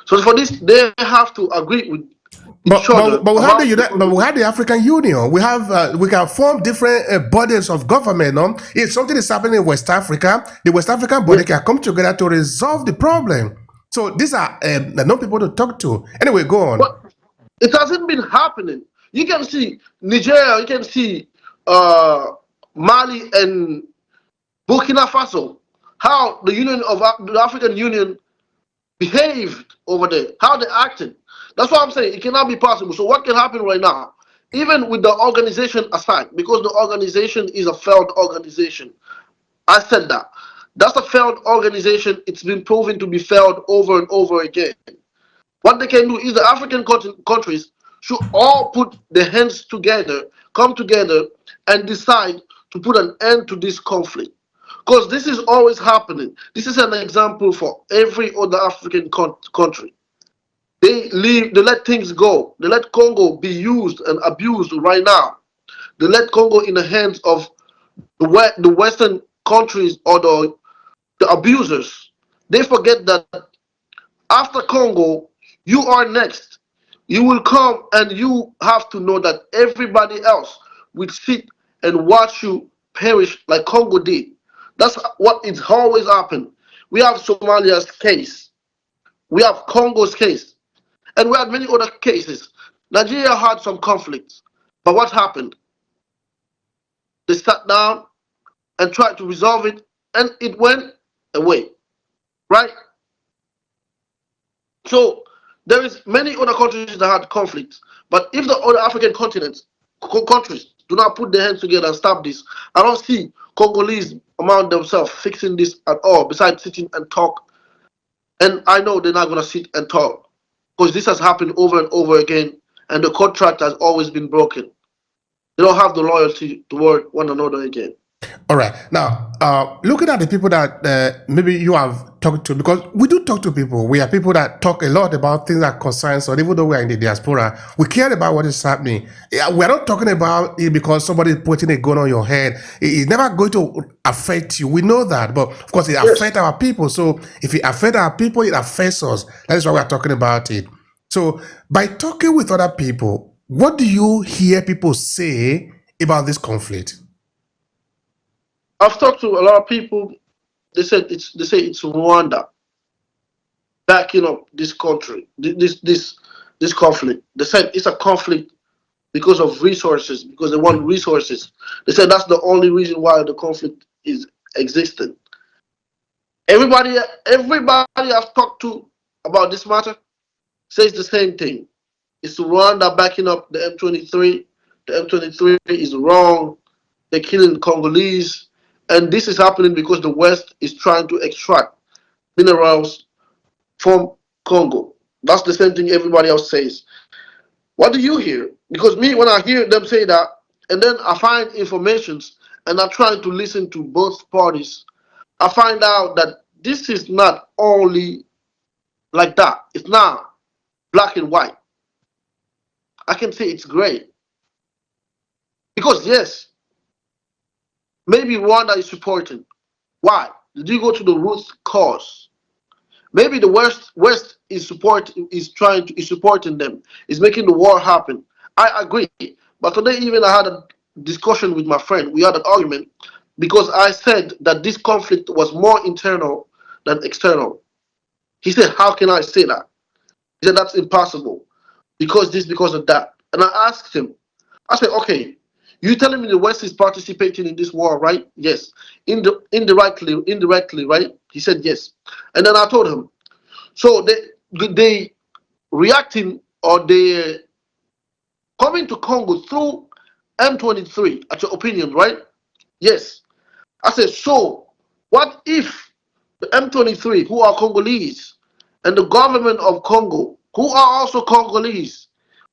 So for this, they have to agree with each other But we have about the but we have the African Union. We have we can form different bodies of government. No? If something is happening in West Africa, the West African body yes. can come together to resolve the problem. So these are no people to talk to. Anyway, go on. But it hasn't been happening. You can see Nigeria, you can see Mali and Burkina Faso, how the the African Union behaved over there, how they acted. That's what I'm saying. It cannot be possible. So what can happen right now, even with the organization aside, because the organization is a failed organization. I said that. That's a failed organization. It's been proven to be failed over and over again. What they can do is the African countries should all put their hands together, come together, and decide to put an end to this conflict. Because this is always happening. This is an example for every other African country. They let things go. They let Congo be used and abused right now. They let Congo in the hands of the Western countries or the abusers. They forget that after Congo, you are next. You will come and you have to know that everybody else will sit and watch you perish like Congo did. That's what it's always happened. We have Somalia's case. We have Congo's case. And we had many other cases. Nigeria had some conflicts. But what happened? They sat down and tried to resolve it, and it went away. Right? So there is many other countries that had conflicts, but if the other African continents, countries, do not put their hands together and stop this, I don't see Congolese among themselves fixing this at all. Besides sitting and talk, and I know they're not gonna sit and talk because this has happened over and over again, and the contract has always been broken. They don't have the loyalty toward one another again. All right. Now, looking at the people that maybe you have talked to, because we do talk to people. We are people that talk a lot about things that concern us, even though we are in the diaspora, we care about what is happening. Yeah, we are not talking about it because somebody is putting a gun on your head. It's never going to affect you. We know that. But of course, it Yes. affects our people. So if it affects our people, it affects us. That is why we are talking about it. So by talking with other people, what do you hear people say about this conflict? I've talked to a lot of people. They say it's Rwanda backing up this country, this conflict. They said it's a conflict because of resources, because they want resources. They said that's the only reason why the conflict is existing. Everybody, everybody I've talked to about this matter says the same thing. It's Rwanda backing up the M23. The M23 is wrong. They're killing Congolese. And this is happening because the West is trying to extract minerals from Congo. That's the same thing everybody else says. What do you hear? Because me, when I hear them say that, and then I find informations and I try to listen to both parties, I find out that this is not only like that. It's not black and white. I can say it's gray. Because yes, maybe Rwanda is supporting. Why? Did you go to the root cause? Maybe the West is supporting them, is making the war happen. I agree. But today even I had a discussion with my friend. We had an argument because I said that this conflict was more internal than external. He said, how can I say that? He said that's impossible. Because this, because of that. And I asked him, I said, okay, you telling me the West is participating in this war, right? Yes. Indirectly, right? He said yes. And then I told him, so they reacting or they coming to Congo through M23, at your opinion, right? Yes. I said, so what if the M23, who are Congolese, and the government of Congo, who are also Congolese,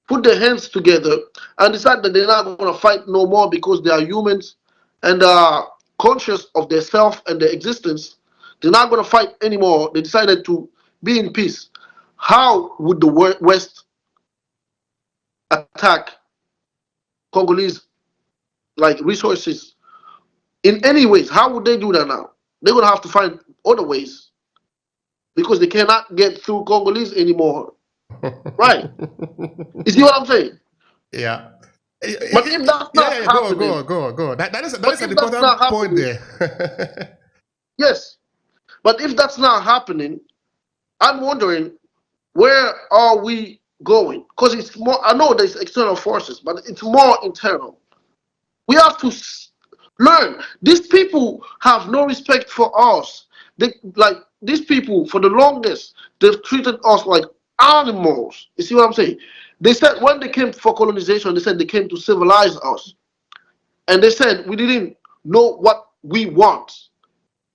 put their hands together and decide that they're not going to fight no more because they are humans and are conscious of their self and their existence? They're not going to fight anymore. They decided to be in peace. How would the West attack Congolese like resources in any ways? How would they do that now? They're going to have to find other ways because they cannot get through Congolese anymore. Right. You see what I'm saying? Yeah. But if that's not Yeah. Go on, go happening, on, go on, go on. That but is an if that's not important point happening, there. yes. But if that's not happening, I'm wondering where are we going? Because it's more. I know there's external forces, but it's more internal. We have to learn. These people have no respect for us. They like these people for the longest. They've treated us like animals. You see what I'm saying? They said when they came for colonization, they said they came to civilize us, and they said we didn't know what we want.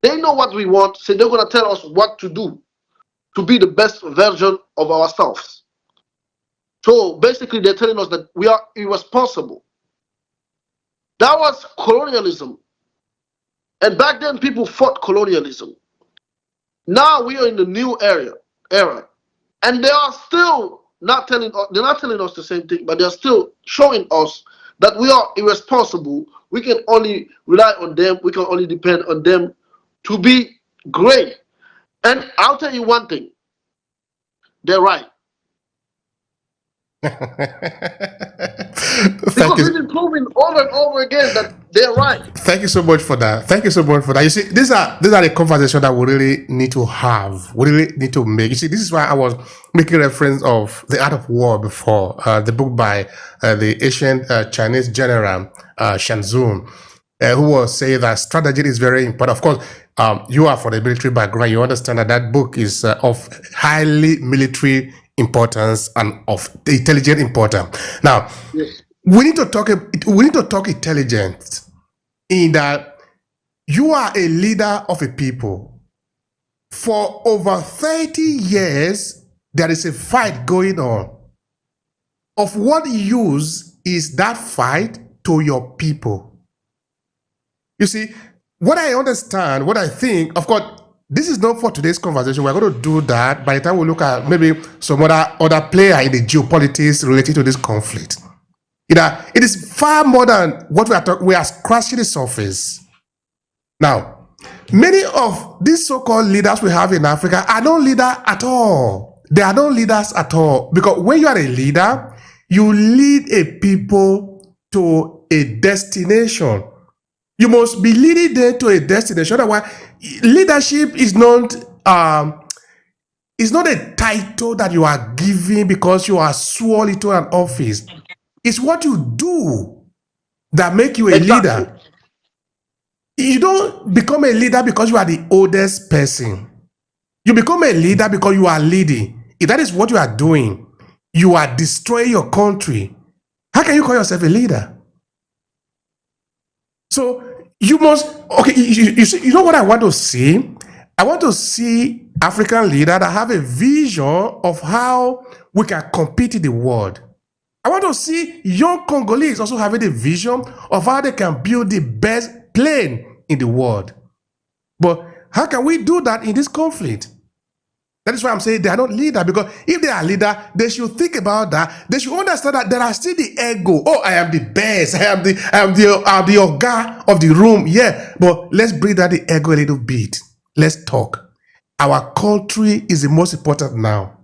They know what we want, so they're gonna tell us what to do to be the best version of ourselves. So basically, they're telling us that we are irresponsible. That was colonialism. And back then, people fought colonialism. Now we are in the new era, and they are still not telling us. They're not telling us the same thing, but they are still showing us that we are irresponsible. We can only rely on them. We can only depend on them to be great. And I'll tell you one thing: they're right Thank because you. we've been proving over and over again that they're right. Thank you so much for that. Thank you so much for that. You see, these are the conversations that we really need to have. We really need to make. You see, this is why I was making reference of The Art of War before, the book by the ancient Chinese general Shan Zun, who was saying that strategy is very important. Of course, you are for the military background. You understand that that book is of highly military importance and of intelligent importance. Now, Yes. we need to talk. We need to talk intelligence in that you are a leader of a people. For over 30 years, there is a fight going on. Of what use is that fight to your people? You see, what I understand, what I think, of course, this is not for today's conversation. We're going to do that by the time we look at maybe some other player in the geopolitics related to this conflict. It is far more than what we are talking. We are scratching the surface. Now, many of these so-called leaders we have in Africa are not leaders at all. They are not leaders at all. Because when you are a leader, you lead a people to a destination. You must be leading them to a destination. Otherwise, leadership is not a title that you are given because you are sworn into an office. It's what you do that make you a leader. You don't become a leader because you are the oldest person. You become a leader because you are leading. If that is what you are doing, you are destroying your country. How can you call yourself a leader? So you must, okay, you know what I want to see? I want to see African leaders that have a vision of how we can compete in the world. I want to see young Congolese also having a vision of how they can build the best plane in the world. But how can we do that in this conflict? That is why I'm saying they are not leaders, because if they are leaders, they should think about that. They should understand that there are still the ego. Oh, I am the best. I am the Oga of the room. Yeah, but let's bring down the ego a little bit. Let's talk. Our country is the most important now.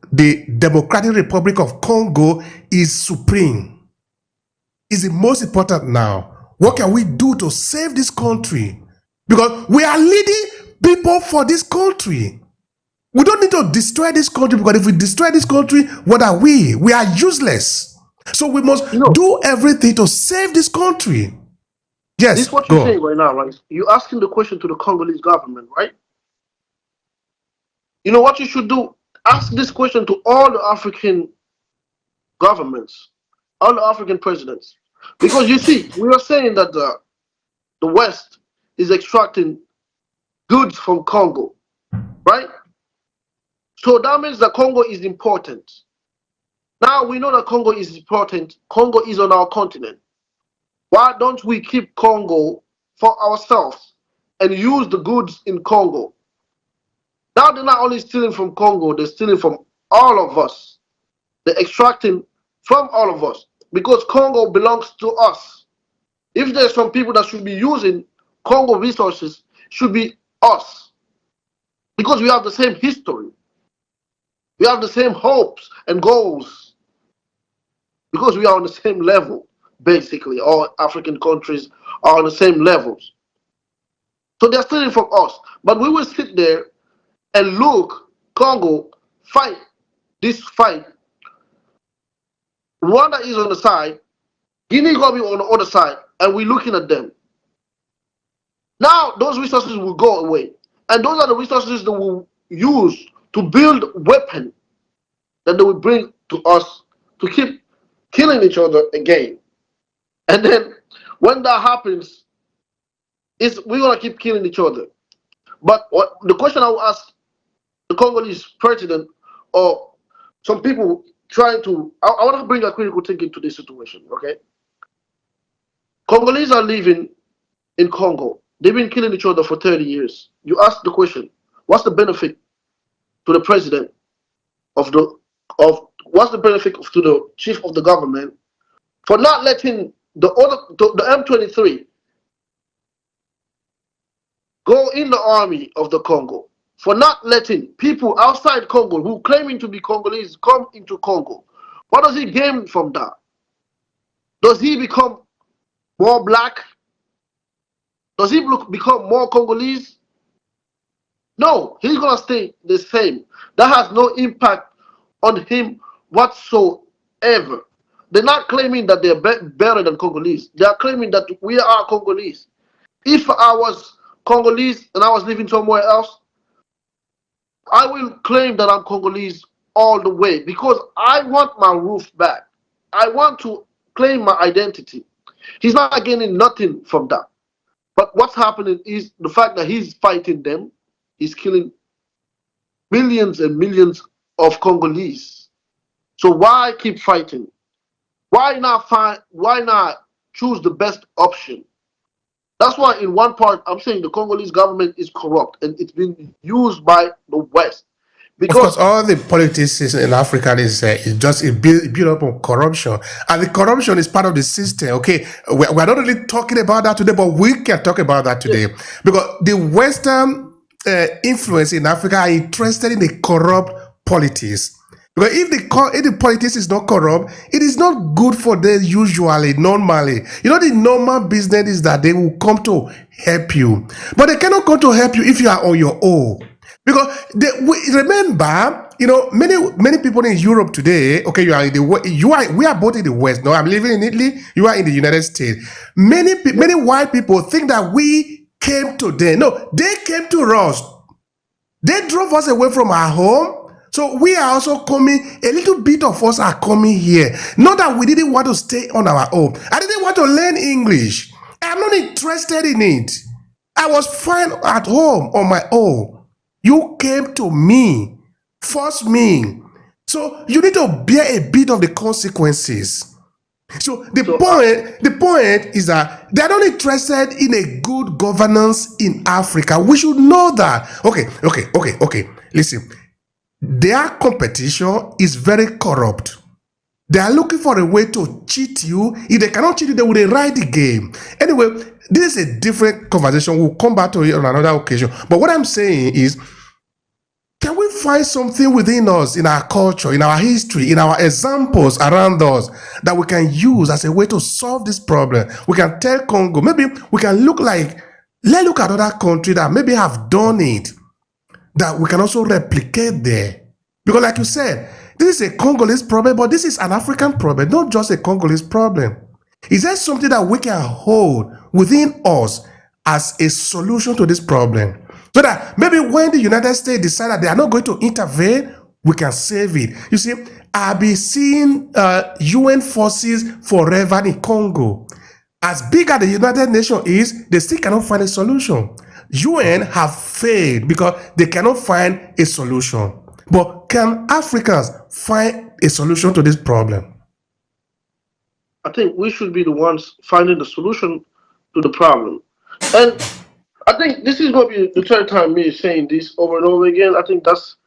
The Democratic Republic of Congo is supreme. Is the most important now. What can we do to save this country? Because we are leading people for this country. We don't need to destroy this country, because if we destroy this country, what are we? We are useless. So we must do everything to save this country. Yes, this is what you're saying right now, right? You're asking the question to the Congolese government, right? You know what you should do? Ask this question to all the African governments, all the African presidents. Because you see, we are saying that the West is extracting goods from Congo, right? So that means that Congo is important. Now we know that Congo is important. Congo is on our continent. Why don't we keep Congo for ourselves and use the goods in Congo? Now they're not only stealing from Congo, they're stealing from all of us. They're extracting from all of us, because Congo belongs to us. If there's some people that should be using Congo resources, should be us, because we have the same history. We have the same hopes and goals, because we are on the same level, basically. All African countries are on the same levels. So they're stealing from us. But we will sit there and look Congo fight this fight. Rwanda is on the side, Guinea gonna be on the other side, and we're looking at them. Now those resources will go away, and those are the resources that we'll use to build weapons that they will bring to us to keep killing each other again. And then when that happens, we're gonna keep killing each other. But the question I will ask the Congolese president, or some people trying to, I want to bring a critical thinking to this situation, okay? Congolese are living in Congo. They've been killing each other for 30 years. You ask the question, what's the benefit to the president what's the benefit to the chief of the government for not letting the M23 go in the army of the Congo, for not letting people outside Congo who claiming to be Congolese come into Congo? What does he gain from that? Does he become more black? Does he become more Congolese? No, he's gonna stay the same. That has no impact on him whatsoever. They're not claiming that they're better than Congolese. They are claiming that we are Congolese. If I was Congolese and I was living somewhere else, I will claim that I'm Congolese all the way, because I want my roof back. I want to claim my identity. He's not gaining nothing from that. But what's happening is the fact that he's fighting them, he's killing millions and millions of Congolese. So why keep fighting? Why not choose the best option? That's why in one part I'm saying the Congolese government is corrupt and it's been used by the West Of course, because all the politics in Africa is just built up on corruption, and the corruption is part of the system. Okay, we're not really talking about that today, but we can talk about that yes, today because the Western influence in Africa are interested in the corrupt politics. Because if the politics is not corrupt, it is not good for them usually, normally. You know, the normal business is that they will come to help you. But they cannot come to help you if you are on your own. Because remember, you know, many people in Europe today, okay, we are both in the West. No, I'm living in Italy, you are in the United States. Many white people think that we came to them. No, they came to us. They drove us away from our home. So we are also coming, a little bit of us are coming here. Not that we didn't want to stay on our own. I didn't want to learn English. I'm not interested in it. I was fine at home on my own. You came to me, forced me. So you need to bear a bit of the consequences. So the point is that they're not interested in a good governance in Africa. We should know that. Okay. Listen, their competition is very corrupt. They are looking for a way to cheat you. If they cannot cheat you, they will rewrite the game. Anyway, this is a different conversation. We'll come back to it on another occasion. But what I'm saying is, can we find something within us, in our culture, in our history, in our examples around us that we can use as a way to solve this problem? We can tell Congo, maybe we can let's look at other countries that maybe have done it, that we can also replicate there. Because like you said, this is a Congolese problem, but this is an African problem, not just a Congolese problem. Is there something that we can hold within us as a solution to this problem? So that maybe when the United States decide that they are not going to intervene, we can save it. You see, I'll be seeing UN forces forever in Congo. As big as the United Nations is, they still cannot find a solution. UN have failed because they cannot find a solution. But can Africans find a solution to this problem? I think we should be the ones finding the solution to the problem. And I think this is going to be the third time me saying this over and over again. I think that's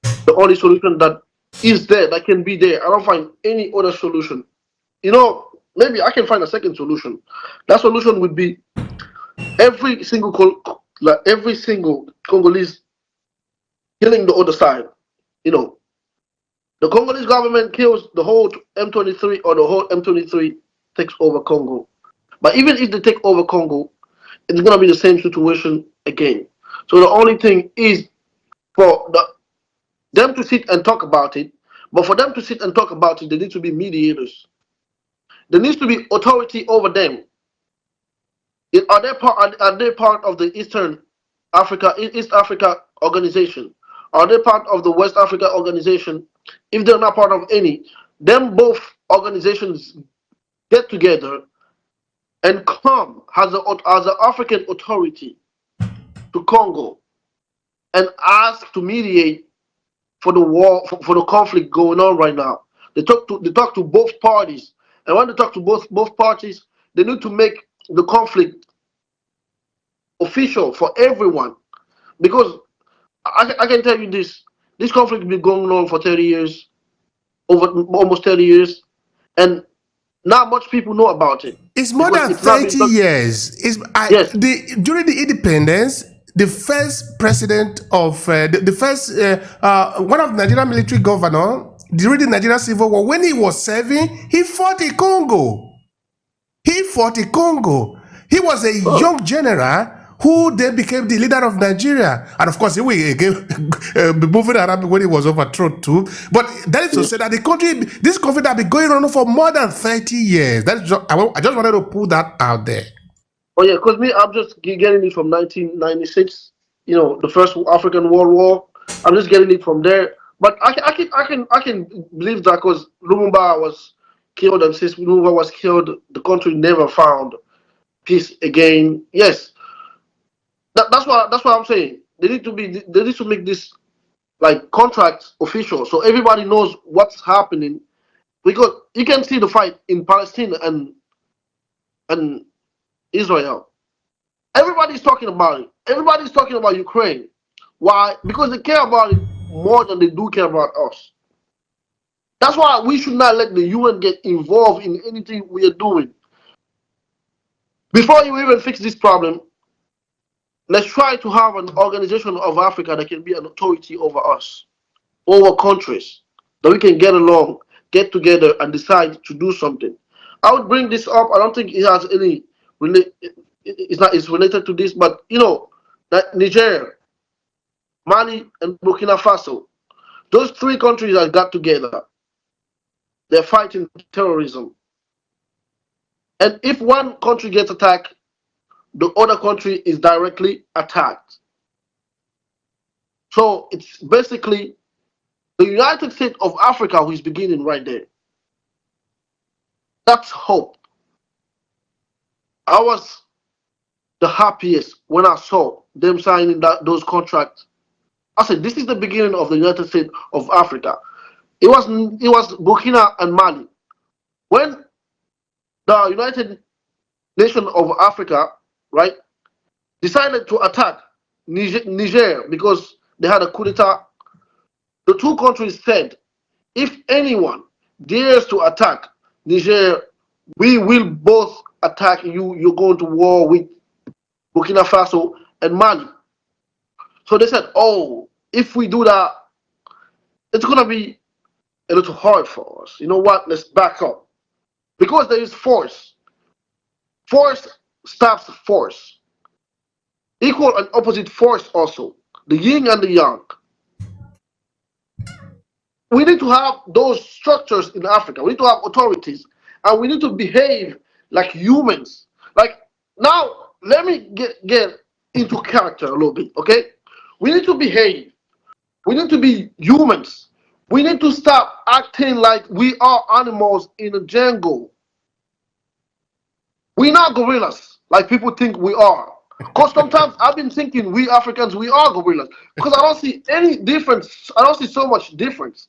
the only solution that is there, that can be there. I don't find any other solution. You know, maybe I can find a second solution. That solution would be every single Congolese killing the other side. You know, the Congolese government kills the whole M23 or the whole M23 takes over Congo. But even if they take over Congo, it's going to be the same situation again. So the only thing is for them to sit and talk about it. But for them to sit and talk about it, there need to be mediators. There needs to be authority over them. Are they part of the East Africa organization? Are they part of the West Africa organization? If they're not part of any, then both organizations get together and come as an African authority to Congo and ask to mediate for the war, for the conflict going on right now. They talk to both parties, and when they talk to both parties, they need to make the conflict official for everyone. Because I can tell you this conflict has been going on for 30 years, over almost 30 years, and not much people know about it. It's more than 30 years. Yes. During the independence, the first president of the first one of the Nigerian military governor during the Nigerian Civil War, when he was serving, he fought in Congo. He was a young general who then became the leader of Nigeria. And of course, he will again be moving around when he was overthrown too. But that is to say that this conflict has been going on for more than 30 years. I just wanted to put that out there. Oh yeah, because I'm just getting it from 1996. You know, the first African World War. I'm just getting it from there. But I can believe that because Lumumba was killed, and since Lumumba was killed, the country never found peace again. Yes. That's what I'm saying. They need to make this like contracts official, so everybody knows what's happening. Because you can see the fight in Palestine and Israel. Everybody's talking about it. Everybody's talking about Ukraine. Why? Because they care about it more than they do care about us. That's why we should not let the UN get involved in anything we are doing. Before you even fix this problem, let's try to have an organization of Africa that can be an authority over us, over countries, that we can get along, get together, and decide to do something. I would bring this up. I don't think it has any it's related to this, but you know that Niger, Mali, and Burkina Faso, those three countries that got together, they're fighting terrorism. And if one country gets attacked, the other country is directly attacked. So it's basically the United States of Africa who is beginning right there. That's hope. I was the happiest when I saw them signing those contracts. I said, this is the beginning of the United States of Africa. It was Burkina and Mali. When the United Nations of Africa, right, decided to attack Niger because they had a coup d'etat, the two countries said, if anyone dares to attack Niger, we will both attack you. You're going to war with Burkina Faso and Mali. So they said, oh, if we do that, it's going to be a little hard for us. You know what? Let's back up. Because there is force. Force stops force. Equal and opposite force also. The yin and the yang. We need to have those structures in Africa. We need to have authorities. And we need to behave like humans. Like, now, let me get into character a little bit, okay? We need to behave. We need to be humans. We need to stop acting like we are animals in a jungle. We're not gorillas like people think we are. Because sometimes I've been thinking we Africans, we are gorillas. Because I don't see any difference. I don't see so much difference.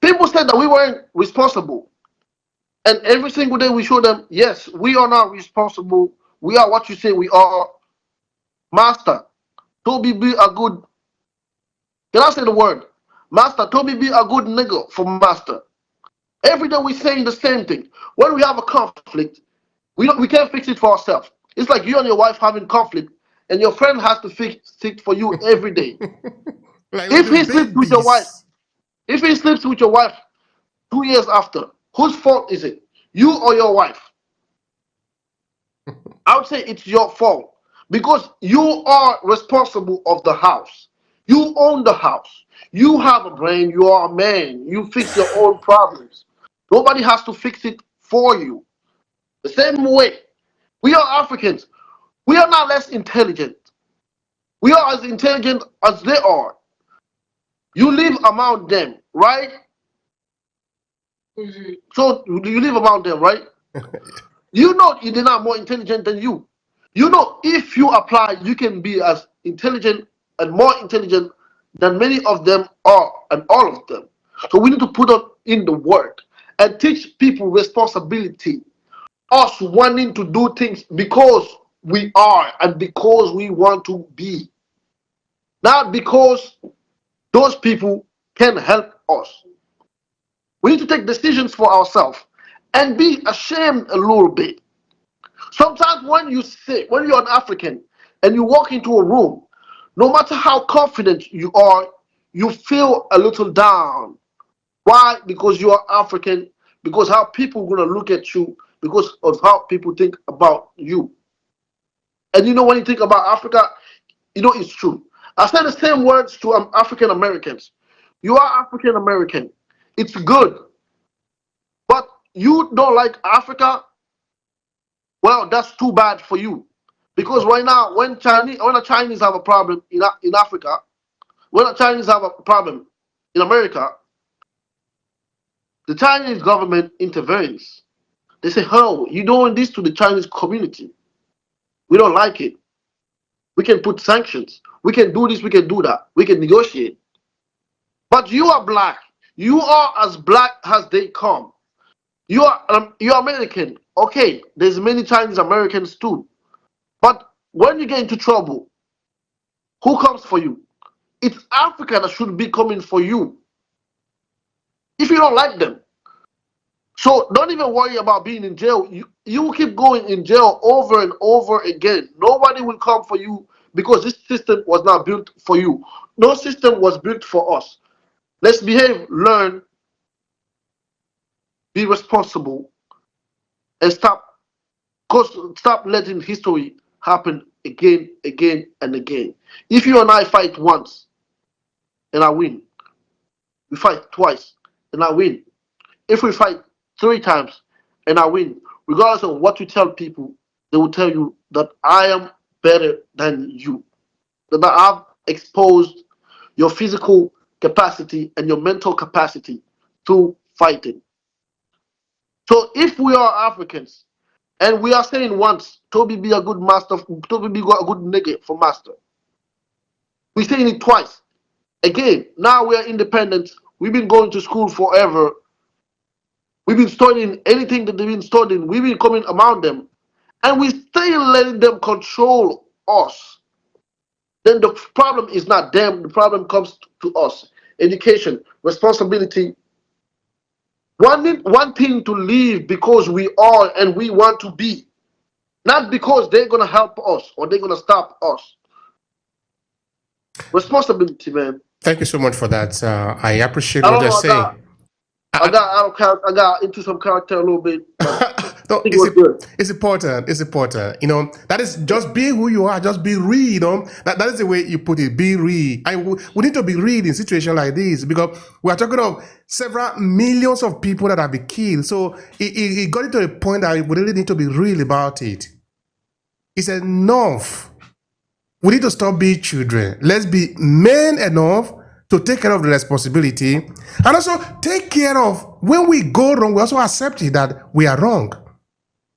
People said that we weren't responsible. And every single day we show them, yes, we are not responsible. We are what you say we are. Master, Toby be a good, can I say the word? Master, Toby be a good nigga for master. Every day we saying the same thing. When we have a conflict, we can't fix it for ourselves. It's like you and your wife having conflict, and your friend has to fix it for you every day. Like If he sleeps with your wife, if he sleeps with your wife 2 years after, whose fault is it? You or your wife? I would say it's your fault because you are responsible of the house. You own the house. You have a brain. You are a man. You fix your own problems. Nobody has to fix it for you. The same way, we are Africans. We are not less intelligent. We are as intelligent as they are. You live among them, right? So you live among them, right? You know they're not more intelligent than you. You know if you apply, you can be as intelligent and more intelligent than many of them are, and all of them. So we need to put up in the work and teach people responsibility. Us wanting to do things because we are and because we want to be. Not because those people can help us. We need to take decisions for ourselves and be ashamed a little bit. Sometimes when you're an African and you walk into a room, no matter how confident you are, you feel a little down. Why? Because you are African, because how people are going to look at you, because of how people think about you. And you know, when you think about Africa, you know it's true. I say the same words to African Americans. You are African American. It's good. But you don't like Africa, well, that's too bad for you. Because right now, when the Chinese have a problem in Africa, when the Chinese have a problem in America, the Chinese government intervenes. They say, oh, you're doing this to the Chinese community. We don't like it. We can put sanctions. We can do this, we can do that. We can negotiate. But you are black. You are as black as they come. You're American. Okay, there's many Chinese Americans too. But when you get into trouble, who comes for you? It's Africa that should be coming for you if you don't like them. So don't even worry about being in jail. You will keep going in jail over and over again. Nobody will come for you because this system was not built for you. No system was built for us. Let's behave, learn, be responsible, and stop letting history happen again, and again. If you and I fight once and I win, we fight twice and I win. If we fight 3 times and I win, regardless of what you tell people, they will tell you that I am better than you, that I've exposed your physical capacity and your mental capacity through fighting. So if we are Africans and we are saying once, Toby be a good master, Toby be a good nigga for master, we're saying it twice. Again, now we are independent. We've been going to school forever. We've been studying anything that they've been studying. We've been coming among them. And we still letting them control us. Then the problem is not them. The problem comes to us. Education, responsibility. One thing to live because we are and we want to be. Not because they're going to help us or they're going to stop us. Responsibility, man. Thank you so much for that. I appreciate I what don't you're know, saying. I got into some character a little bit. No, It was good. it's important. It's important. You know, that is just be who you are. Just be real. You know, that is the way you put it. Be real. We need to be real in situations like this because we are talking of several millions of people that have been killed. So it got into a point that we really need to be real about it. It's enough. We need to stop being children. Let's be men enough to take care of the responsibility and also take care of when we go wrong, we also accept it that we are wrong.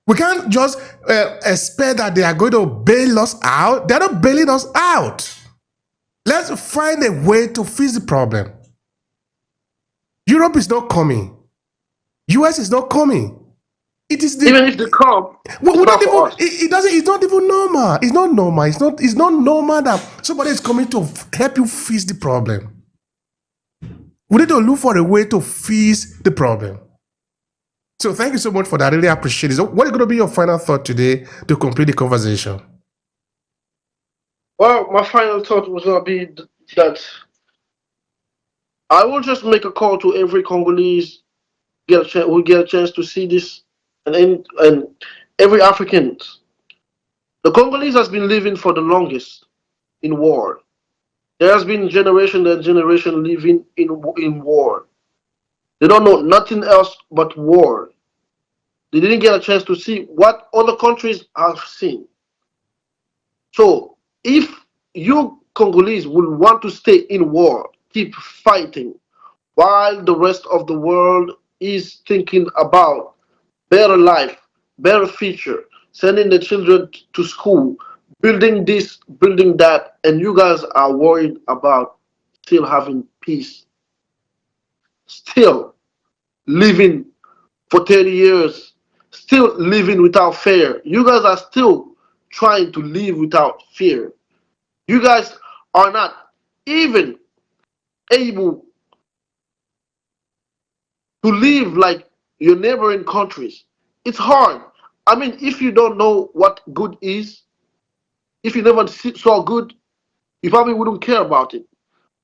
We can't just expect that they are going to bail us out. They're not bailing us out. Let's find a way to fix the problem. Europe is not coming. US is not coming. It is the, even if they come, it's not even normal. It's not normal. It's not normal that somebody is coming to help you fix the problem. We need to look for a way to fix the problem. So thank you so much for that. I really appreciate it. So what is going to be your final thought today to complete the conversation? Well, my final thought was going to be that I will just make a call to every Congolese who get a chance to see this, and every African. The Congolese has been living for the longest in war. There has been generation and generation living in war. They don't know nothing else but war. They didn't get a chance to see what other countries have seen. So if you Congolese will want to stay in war, keep fighting, while the rest of the world is thinking about better life, better future, sending the children to school, building this, building that, and you guys are worried about still having peace, still living for 30 years, still living without fear. You guys are still trying to live without fear. You guys are not even able to live like your neighboring countries. It's hard. I mean, if you don't know what good is, if you never saw good, you probably wouldn't care about it.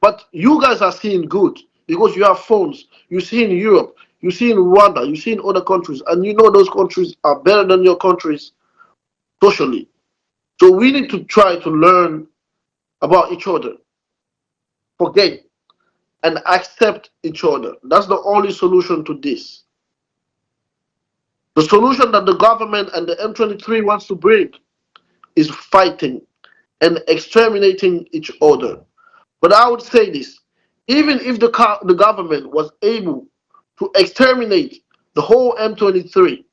But you guys are seeing good because you have phones. You see in Europe, you see in Rwanda, you see in other countries, and you know those countries are better than your countries socially. So we need to try to learn about each other, forget, and accept each other. That's the only solution to this. The solution that the government and the M23 wants to bring is fighting and exterminating each other. But I would say this, even if the government was able to exterminate the whole M23,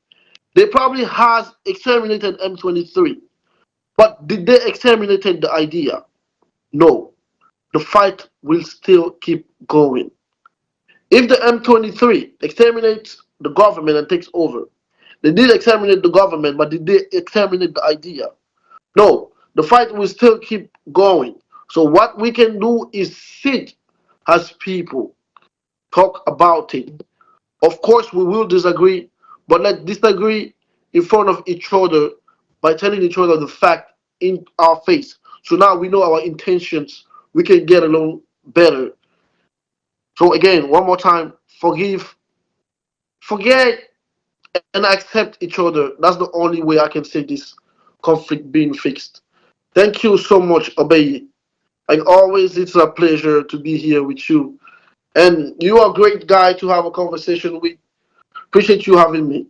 they probably has exterminated M23. But did they exterminate the idea? No. The fight will still keep going. If the M23 exterminates the government and takes over, they did exterminate the government, but did they exterminate the idea? No. the fight will still keep going. So what we can do is sit as people, talk about it. Of course, we will disagree, but let's disagree in front of each other by telling each other the fact in our face. So now we know our intentions. We can get along better. So again, one more time, forgive, forget, and accept each other. That's the only way I can see this conflict being fixed. Thank you so much, Obehi. Like always, it's a pleasure to be here with you. And you are a great guy to have a conversation with. Appreciate you having me.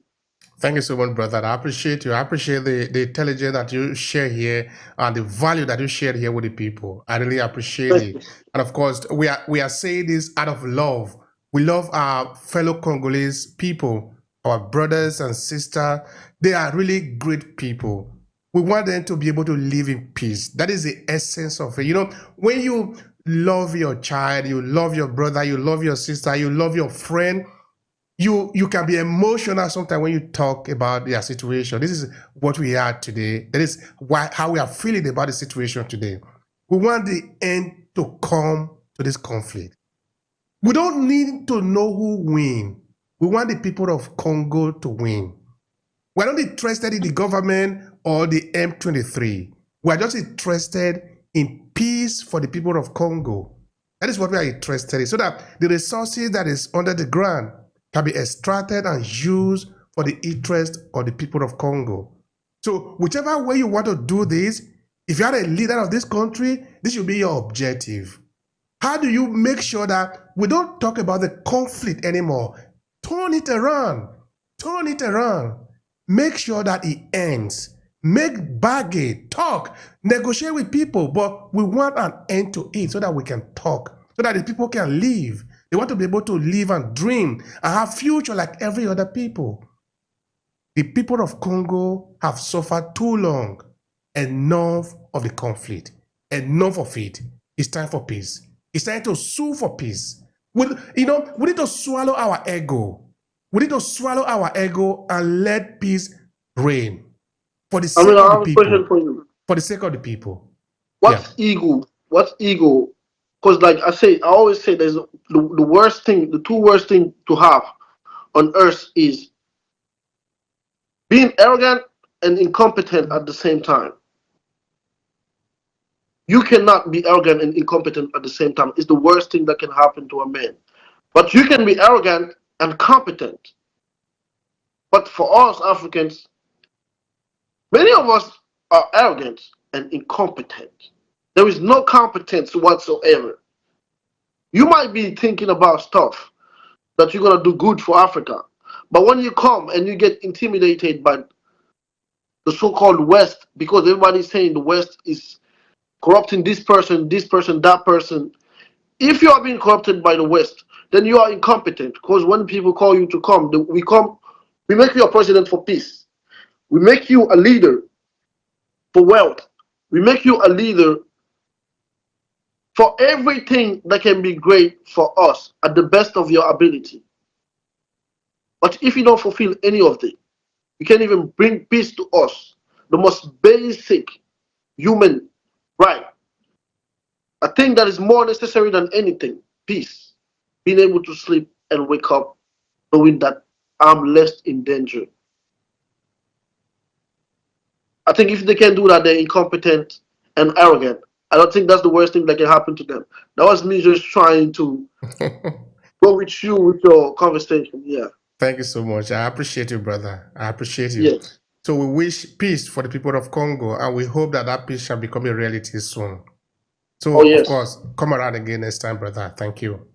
Thank you so much, brother. I appreciate you. I appreciate the intelligence that you share here and the value that you share here with the people. I really appreciate Thank it. you. And of course, we are saying this out of love. We love our fellow Congolese people, our brothers and sisters. They are really great people. We want them to be able to live in peace. That is the essence of it. You know, when you love your child, you love your brother, you love your sister, you love your friend, you can be emotional sometimes when you talk about their situation. This is what we are today. That is how we are feeling about the situation today. We want the end to come to this conflict. We don't need to know who win. We want the people of Congo to win. We're not interested in the government or the M23. We're just interested in peace for the people of Congo. That is what we are interested in, so that the resources that is under the ground can be extracted and used for the interest of the people of Congo. So whichever way you want to do this, if you are a leader of this country, this should be your objective. How do you make sure that we don't talk about the conflict anymore? Turn it around. Turn it around. Make sure that it ends. Make bargain, talk, negotiate with people, but we want an end to it so that we can talk, so that the people can live. They want to be able to live and dream and have future like every other people. The people of Congo have suffered too long. Enough of the conflict. Enough of it. It's time for peace. It's time to sue for peace. We need to swallow our ego. We need to swallow our ego and let peace reign. For the I sake mean, of I the have a question people. for you. For the sake of the people. Yeah. What's ego? What's ego? Because, like I always say, there's the worst thing, the two worst thing to have on earth is being arrogant and incompetent at the same time. You cannot be arrogant and incompetent at the same time. It's the worst thing that can happen to a man. But you can be arrogant and competent. But for us Africans, many of us are arrogant and incompetent. There is no competence whatsoever. You might be thinking about stuff that you're going to do good for Africa. But when you come and you get intimidated by the so-called West, because everybody's saying the West is corrupting this person, that person. If you are being corrupted by the West, then you are incompetent. Because when people call you to come, we make you a president for peace. We make you a leader for wealth. We make you a leader for everything that can be great for us at the best of your ability. But if you don't fulfill any of them, you can't even bring peace to us, the most basic human right. I think that is more necessary than anything. Peace. Being able to sleep and wake up knowing that I'm less in danger. I think if they can do that, they're incompetent and arrogant. I don't think that's the worst thing that can happen to them. That was me just trying to go with you with your conversation. Yeah. Thank you so much. I appreciate you, brother. I appreciate you. Yes. So we wish peace for the people of Congo, and we hope that that peace shall become a reality soon. So, Oh, of yes. course, come around again next time, brother. Thank you.